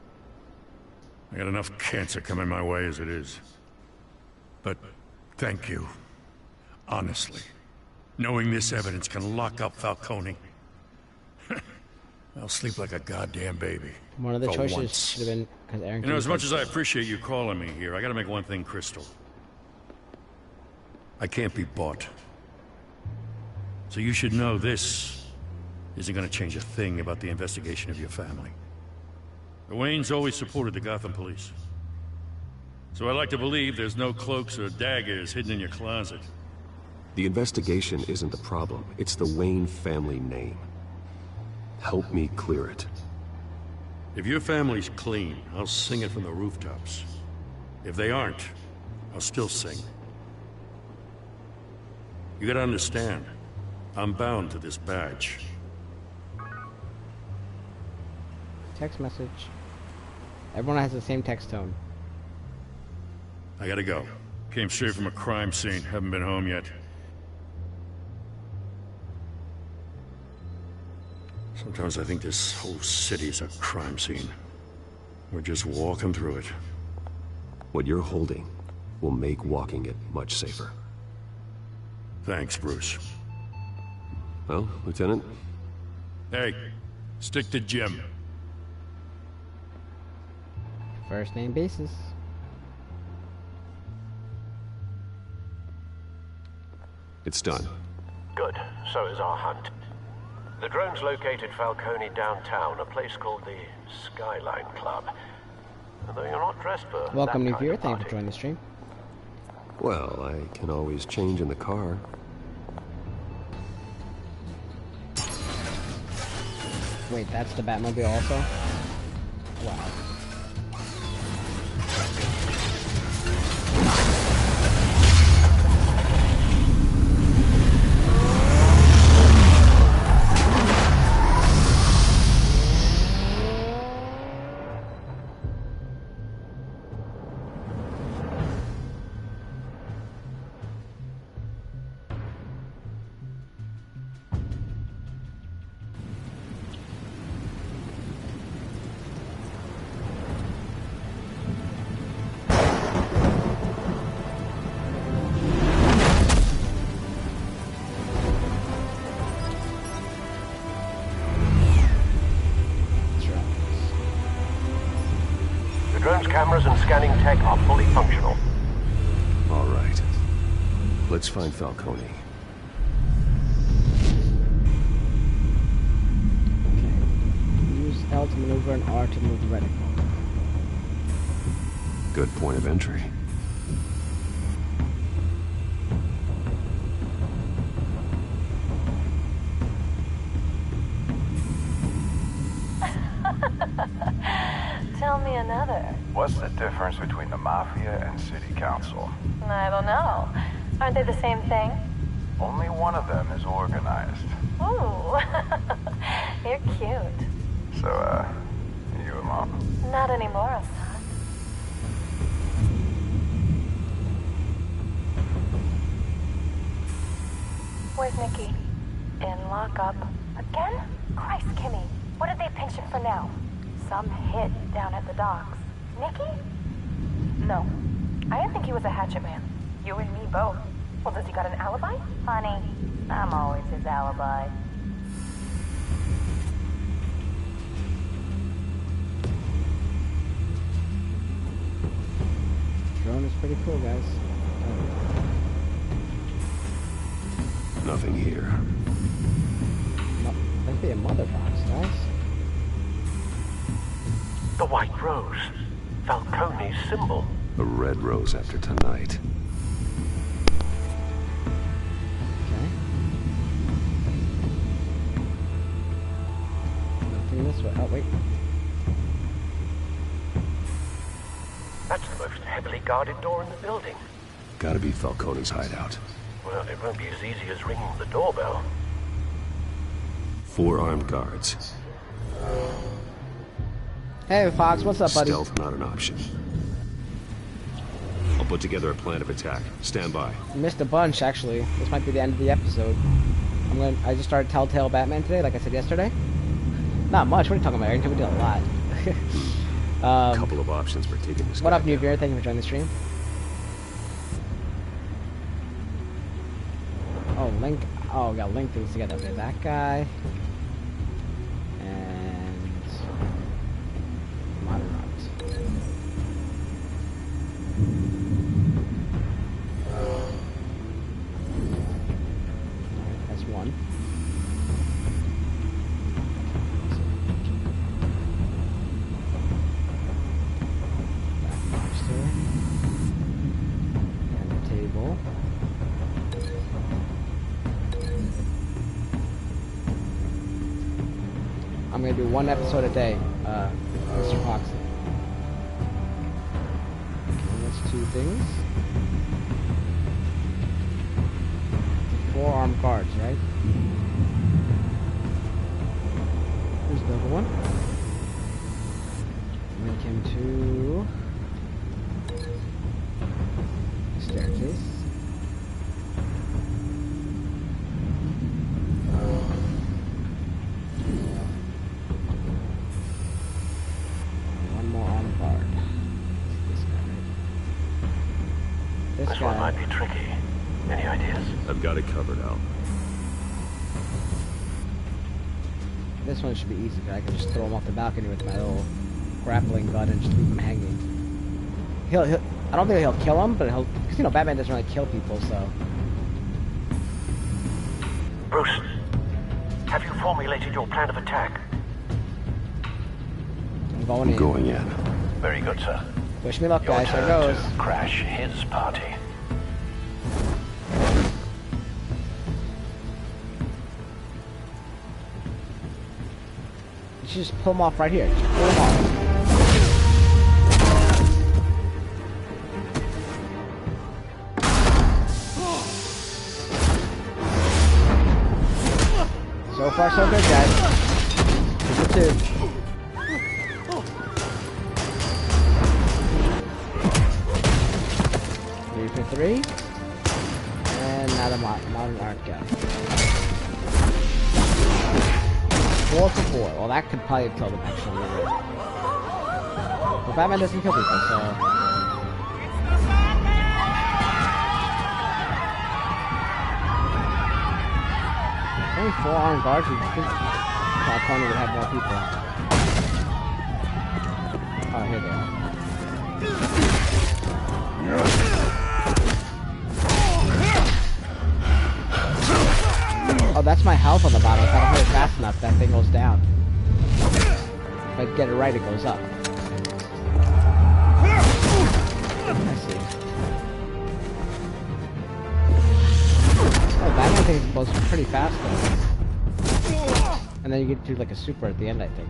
Speaker 4: I got enough cancer coming my way as it is. But thank you. Honestly. Knowing this evidence can lock up Falcone. I'll sleep like a goddamn baby.
Speaker 1: One of the
Speaker 4: For
Speaker 1: choices
Speaker 4: once.
Speaker 1: should have been because Arrington.
Speaker 4: You know, as much
Speaker 1: said
Speaker 4: as I
Speaker 1: so.
Speaker 4: appreciate you calling me here, I gotta make one thing crystal. I can't be bought. So you should know this isn't gonna change a thing about the investigation of your family. The Waynes always supported the Gotham police. So I like to believe there's no cloaks or daggers hidden in your closet.
Speaker 11: The investigation isn't the problem. It's the Wayne family name. Help me clear it.
Speaker 4: If your family's clean, I'll sing it from the rooftops. If they aren't, I'll still sing. You gotta understand, I'm bound to this badge.
Speaker 1: Text message. Everyone has the same text tone.
Speaker 4: I gotta go. Came straight from a crime scene, haven't been home yet. Sometimes I think this whole city's a crime scene. We're just walking through it.
Speaker 11: What you're holding will make walking it much safer.
Speaker 4: Thanks, Bruce.
Speaker 11: Well, Lieutenant?
Speaker 4: Hey, stick to Jim.
Speaker 1: First name basis.
Speaker 11: It's done.
Speaker 21: Good. So is our hunt. The drone's located Falcone downtown, a place called the Skyline Club. Although you're not dressed for
Speaker 1: Welcome,
Speaker 21: that
Speaker 1: new
Speaker 21: kind
Speaker 1: viewer.
Speaker 21: of
Speaker 1: Thank you
Speaker 21: party.
Speaker 1: for joining the stream.
Speaker 11: Well, I can always change in the car.
Speaker 1: Wait, that's the Batmobile also? Wow.
Speaker 21: The drone's cameras and scanning tech are fully functional.
Speaker 11: All right. Let's find Falcone.
Speaker 1: Use L to maneuver and R to move the reticle.
Speaker 11: Good point of entry.
Speaker 9: Tell me another.
Speaker 22: What's the difference between the Mafia and City Council?
Speaker 9: I don't know. Aren't they the same thing?
Speaker 22: Only one of them is organized.
Speaker 9: Ooh. You're cute.
Speaker 22: So, you a mom?
Speaker 9: Not anymore, Assad. Where's Nikki? In lockup. Again? Christ, Kimmy. What did they pinch him for now? Some hit down at the docks. Nikki? No. I didn't think he was a hatchet man. You and me both. Well, does he got an alibi? Honey, I'm always his alibi.
Speaker 1: Drone is pretty cool, guys.
Speaker 11: Nothing here.
Speaker 1: That'd be a mother box, guys.
Speaker 21: The White Rose. Falcone's symbol.
Speaker 11: A red rose after tonight.
Speaker 1: Okay. Nothing this way. Oh, wait.
Speaker 21: That's the guarded door in the building.
Speaker 6: Gotta be Falcone's hideout.
Speaker 21: Well, it won't be as easy as ringing the doorbell.
Speaker 6: 4 armed guards.
Speaker 1: Hey, Fox, what's up, buddy?
Speaker 6: Stealth not an option. I'll put together a plan of attack. Stand by.
Speaker 1: Missed a bunch, actually. This might be the end of the episode. I just started Telltale Batman today, like I said yesterday. Not much. What are you talking about, Aaron? We did a lot.
Speaker 6: Couple of options for taking this.
Speaker 1: What up, New Viewer? Thank you for joining the stream. Oh, Link. Oh, we got Link things together. Okay, that guy. And Modern Art. Alright, that's one. And the table. I'm gonna do 1 episode a day, Mr. Fox. Okay, that's 2 things. 4 armed guards, right? Here's the other one. Link him to the staircase.
Speaker 21: This one might be tricky. Any ideas?
Speaker 6: I've got it covered, Al.
Speaker 1: This one should be easy, but I can just throw him off the balcony with my little grappling gun and just leave him hanging. I don't think he'll kill him, but he'll, because you know Batman doesn't really kill people, so.
Speaker 21: Bruce, have you formulated your plan of attack?
Speaker 1: I'm going in.
Speaker 6: Going in.
Speaker 21: Very good, sir.
Speaker 1: Wish me luck,
Speaker 21: Your
Speaker 1: guys. There
Speaker 21: turn
Speaker 1: goes.
Speaker 21: to crash his party.
Speaker 1: You should just pull him off right here. Just pull him off. So far, so good, guys. 2 for 2. 3 for 3. And now the modern art guy. 4 for 4. Well, that could probably kill them actually. But Batman doesn't kill people, so. Only 4 armed guards. You'd think Falcone would have more people. Oh, here they are. Oh, that's my health on the bottom. If I don't hit it fast enough, that thing goes down. If I get it right, it goes up. I see. Oh, Batman thing goes pretty fast though. And then you get to like a super at the end, I think.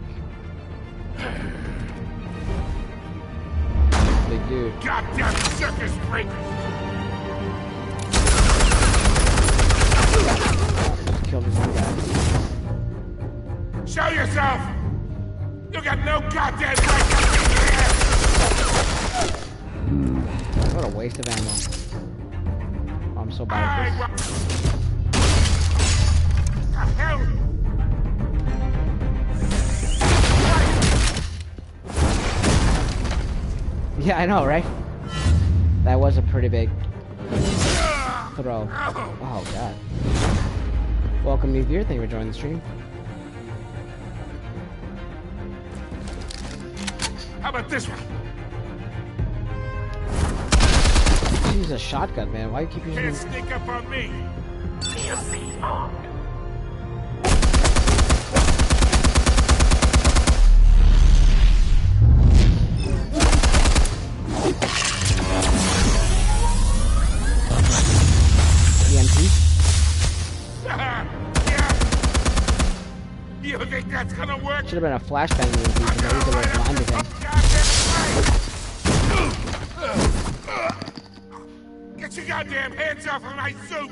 Speaker 1: Big dude.
Speaker 4: Goddamn circus freak!
Speaker 1: Just killed this one guy.
Speaker 4: Show yourself! You got no goddamn right to be here!
Speaker 1: What a waste of ammo. Oh, I'm so bad at this.
Speaker 4: The hell?
Speaker 1: Yeah, I know, right? That was a pretty big throw. Oh, God. Welcome, new viewer. Thank you for joining the stream.
Speaker 4: How about this one?
Speaker 1: Use a shotgun, man. Why do you keep using?
Speaker 4: Can't sneak up on me.
Speaker 21: EMP armed.
Speaker 4: You think that's gonna work?
Speaker 1: Should have been a flashbang EMP because I used the word blinded him.
Speaker 4: Get your goddamn hands off of my suit!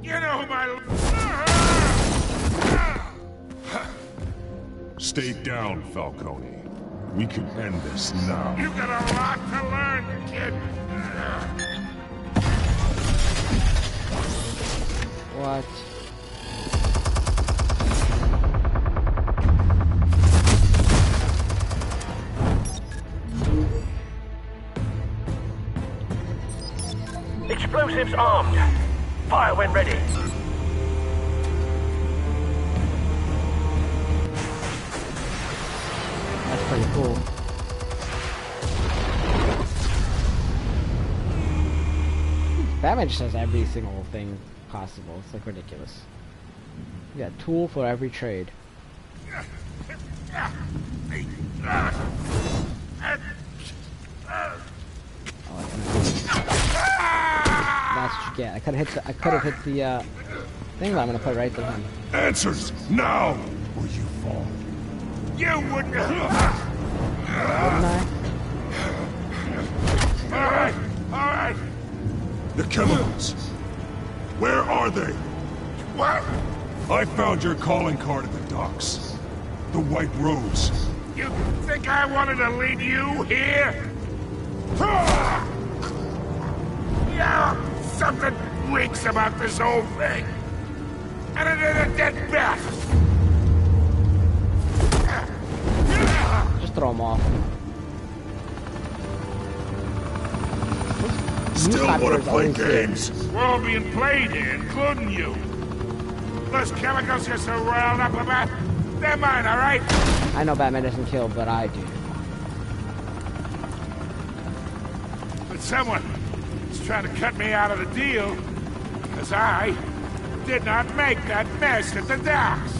Speaker 4: You know my...
Speaker 6: Stay down, Falcone. We can end this now.
Speaker 4: You got a lot to learn, kid.
Speaker 1: What?
Speaker 21: Explosives armed. Fire when ready.
Speaker 1: That's pretty cool. Batman just has every single thing possible. It's like ridiculous. You got a tool for every trade. That's what you get. I could have hit the thing, but I'm gonna put it right to him.
Speaker 6: Answers now, or you fall.
Speaker 4: You wouldn't.
Speaker 1: Wouldn't I?
Speaker 4: All right.
Speaker 6: The chemicals. Where are they?
Speaker 4: What?
Speaker 6: I found your calling card at the docks. The White Rose.
Speaker 4: You think I wanted to leave you here? Yeah, something reeks about this whole thing. And it is a dead bat.
Speaker 1: Just throw him off.
Speaker 6: Still want to play games?
Speaker 4: We're all being played here, including you. Those chemicals you're so riled up about, they're mine, all right?
Speaker 1: I know Batman doesn't kill, but I do.
Speaker 4: But someone is trying to cut me out of the deal, because I did not make that mess at the docks.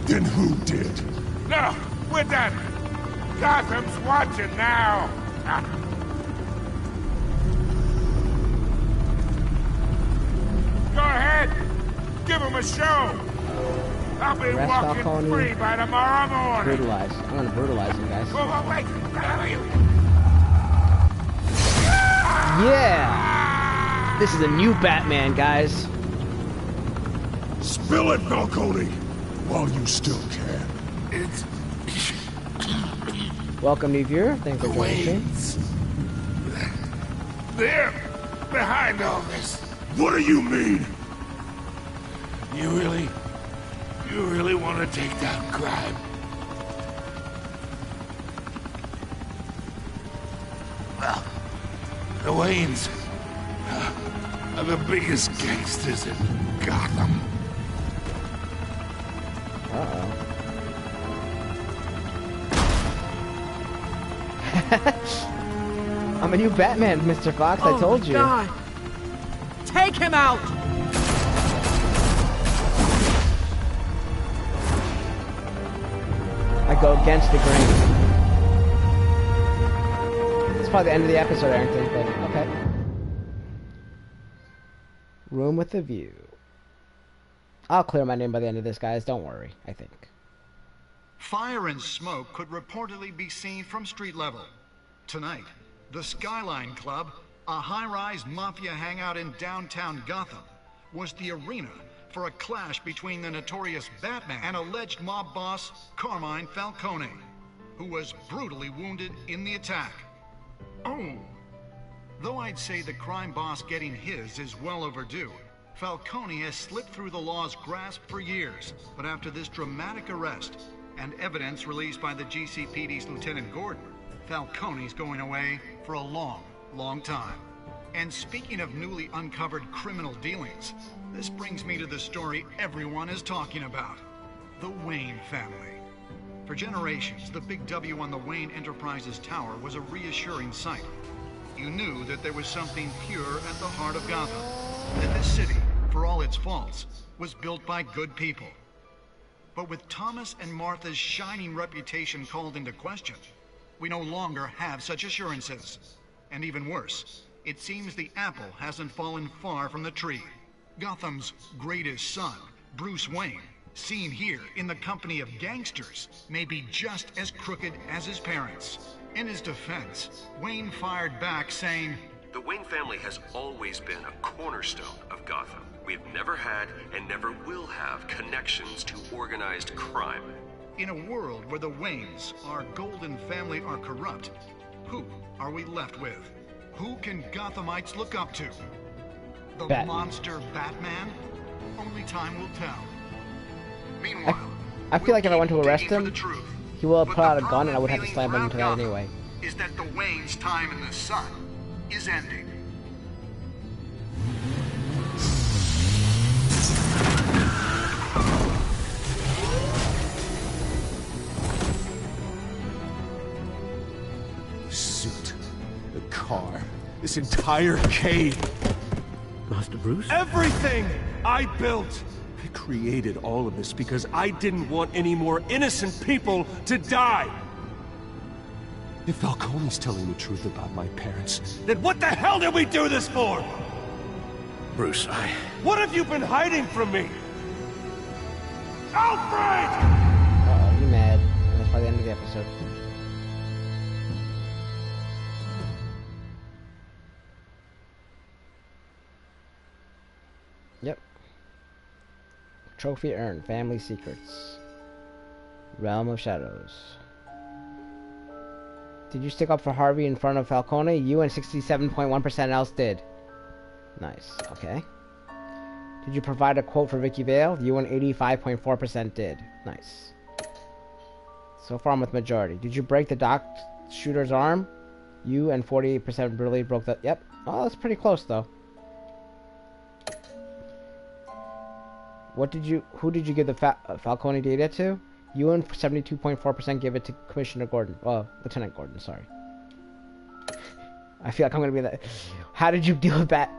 Speaker 6: Then who did?
Speaker 4: No, we're done. Gotham's watching now. Go ahead. Give him a show. I'll be walking free by tomorrow morning.
Speaker 1: Brutalize. I'm gonna brutalize you guys.
Speaker 4: Whoa, wait. Where are you?
Speaker 1: Yeah! This is a new Batman, guys.
Speaker 6: Spill it, Falcone, while you still can.
Speaker 4: It's...
Speaker 1: Welcome, new viewer. Thanks for joining us.
Speaker 4: They're behind all this.
Speaker 6: What do you mean?
Speaker 4: You really want to take down crime? Well, the Waynes are the biggest gangsters in Gotham.
Speaker 1: Uh-oh. I'm a new Batman, Mr. Fox. I told you.
Speaker 20: God. Take him out!
Speaker 1: I go against the grain. It's probably the end of the episode, I don't think, but okay. Room with a view. I'll clear my name by the end of this, guys. Don't worry, I think.
Speaker 16: Fire and smoke could reportedly be seen from street level. Tonight, the Skyline Club, a high-rise mafia hangout in downtown Gotham, was the arena for a clash between the notorious Batman and alleged mob boss Carmine Falcone, who was brutally wounded in the attack. Oh! Though I'd say the crime boss getting his is well overdue, Falcone has slipped through the law's grasp for years. But after this dramatic arrest and evidence released by the GCPD's Lieutenant Gordon, Falcone's going away for a long time. And speaking of newly uncovered criminal dealings, this brings me to the story everyone is talking about. The Wayne family. For generations, the big W on the Wayne Enterprises tower was a reassuring sight. You knew that there was something pure at the heart of Gotham. That this city, for all its faults, was built by good people. But with Thomas and Martha's shining reputation called into question, we no longer have such assurances. And even worse, it seems the apple hasn't fallen far from the tree. Gotham's greatest son, Bruce Wayne, seen here in the company of gangsters, may be just as crooked as his parents. In his defense, Wayne fired back saying,
Speaker 11: The Wayne family has always been a cornerstone of Gotham. We've never had and never will have connections to organized crime.
Speaker 16: In a world where the Waynes, our golden family, are corrupt, who are we left with? Who can Gothamites look up to? The
Speaker 1: Batman.
Speaker 16: monster Batman? Only time will tell. Meanwhile,
Speaker 1: I feel like if I went to arrest him, he will have put out a gun and I would have to slam him into that anyway.
Speaker 16: Is that the Waynes' time in the sun is ending.
Speaker 6: The suit, the car, this entire cave.
Speaker 3: Master Bruce?
Speaker 6: Everything I built! I created all of this because I didn't want any more innocent people to die! If Falcone's telling the truth about my parents, then what the hell did we do this for?
Speaker 3: Bruce,
Speaker 6: What have you been hiding from me? Alfred!
Speaker 1: Uh-oh, you mad. And that's by the end of the episode. Yep. Trophy earned. Family secrets. Realm of Shadows. Did you stick up for Harvey in front of Falcone? You and 67.1% else did. Nice. Okay. Did you provide a quote for Vicky Vale? You and 85.4% did. Nice. So far I'm with majority. Did you break the dock shooter's arm? You and 48% really broke that. Yep. Oh, that's pretty close though. Who did you give the Falcone data to? You and 72.4% gave it to Commissioner Gordon. Well, Lieutenant Gordon, sorry. I feel like I'm gonna be that. How did you deal with Bat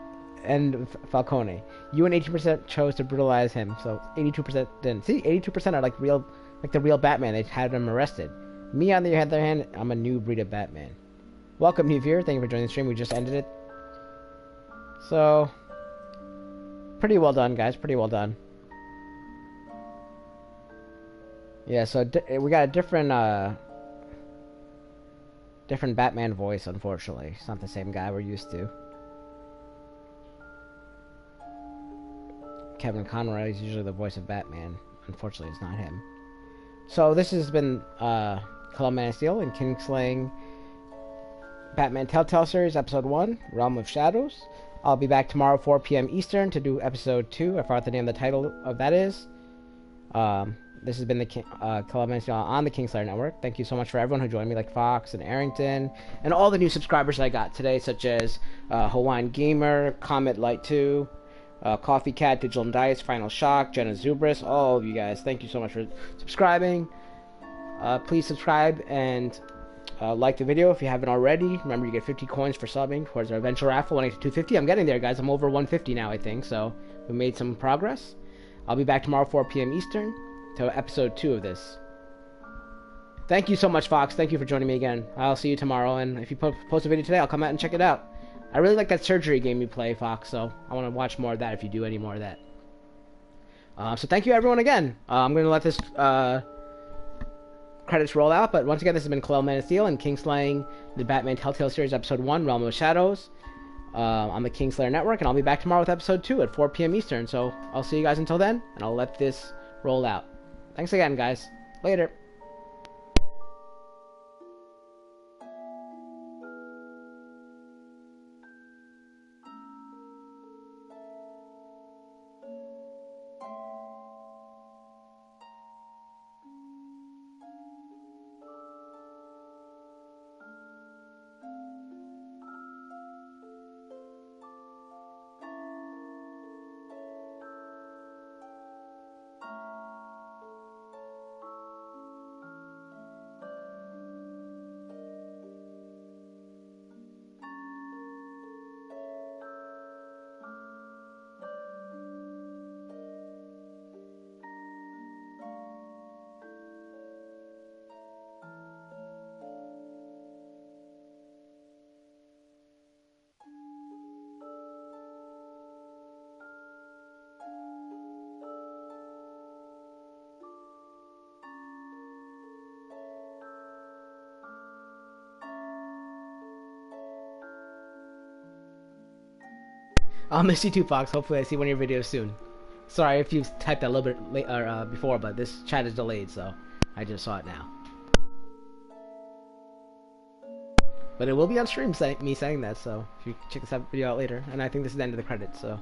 Speaker 1: and Falcone? You and 18% chose to brutalize him, so 82% didn't. See, 82% are like the real Batman. They had him arrested. Me, on the other hand, I'm a new breed of Batman. Welcome, new viewer. Thank you for joining the stream. We just ended it. So, pretty well done, guys. Pretty well done. Yeah, so we got a different Batman voice, unfortunately. It's not the same guy we're used to. Kevin Conroy is usually the voice of Batman. Unfortunately, it's not him. So this has been Kalelmanofsteel and Kingslaying Batman Telltale series, episode 1, Realm of Shadows. I'll be back tomorrow, 4 p.m. Eastern, to do episode 2. I forgot what the name of the title of that is. This has been the Kalelmanofsteel on the Kingslayer Network. Thank you so much for everyone who joined me, like Fox and Arrington, and all the new subscribers I got today, such as Hawaiian Gamer, Comet Light 2, Coffee Cat, Digital Dice, Final Shock, Jenna Zubris, all of you guys. Thank you so much for subscribing. Please subscribe and like the video if you haven't already. Remember, you get 50 coins for subbing towards our eventual raffle when I get to 250. I'm getting there, guys. I'm over 150 now, I think, so we made some progress. I'll be back tomorrow, 4 p.m. Eastern, to episode 2 of this. Thank you so much, Fox. Thank you for joining me again. I'll see you tomorrow, and if you post a video today, I'll come out and check it out. I really like that surgery game you play, Fox, so I want to watch more of that if you do any more of that. So thank you, everyone, again. I'm going to let this credits roll out, but once again, this has been Kalelmanofsteel and Kingslaying the Batman Telltale series, episode 1, Realm of Shadows, on the Kingslayer Network, and I'll be back tomorrow with episode 2 at 4 p.m. Eastern, so I'll see you guys until then, and I'll let this roll out. Thanks again, guys. Later. I'll miss you too, Fox. Hopefully I see one of your videos soon. Sorry if you typed that a little bit late, before, but this chat is delayed, so I just saw it now. But it will be on stream, me saying that, so if you check this video out later. And I think this is the end of the credits, so.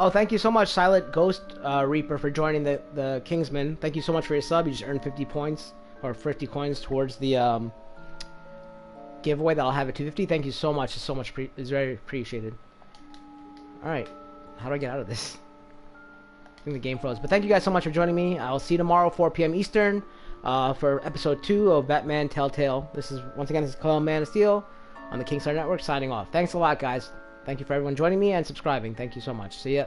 Speaker 1: Oh, thank you so much, Silent Ghost Reaper, for joining the Kingsman. Thank you so much for your sub. You just earned 50 points, or 50 coins towards the giveaway that I'll have at 250. Thank you so much. It's very appreciated. Alright, how do I get out of this? I think the game froze. But thank you guys so much for joining me. I'll see you tomorrow, 4 p.m. Eastern, for episode 2 of Batman Telltale. This is Kalelmanofsteel on the Kingslayer Network, signing off. Thanks a lot, guys. Thank you for everyone joining me and subscribing. Thank you so much. See ya.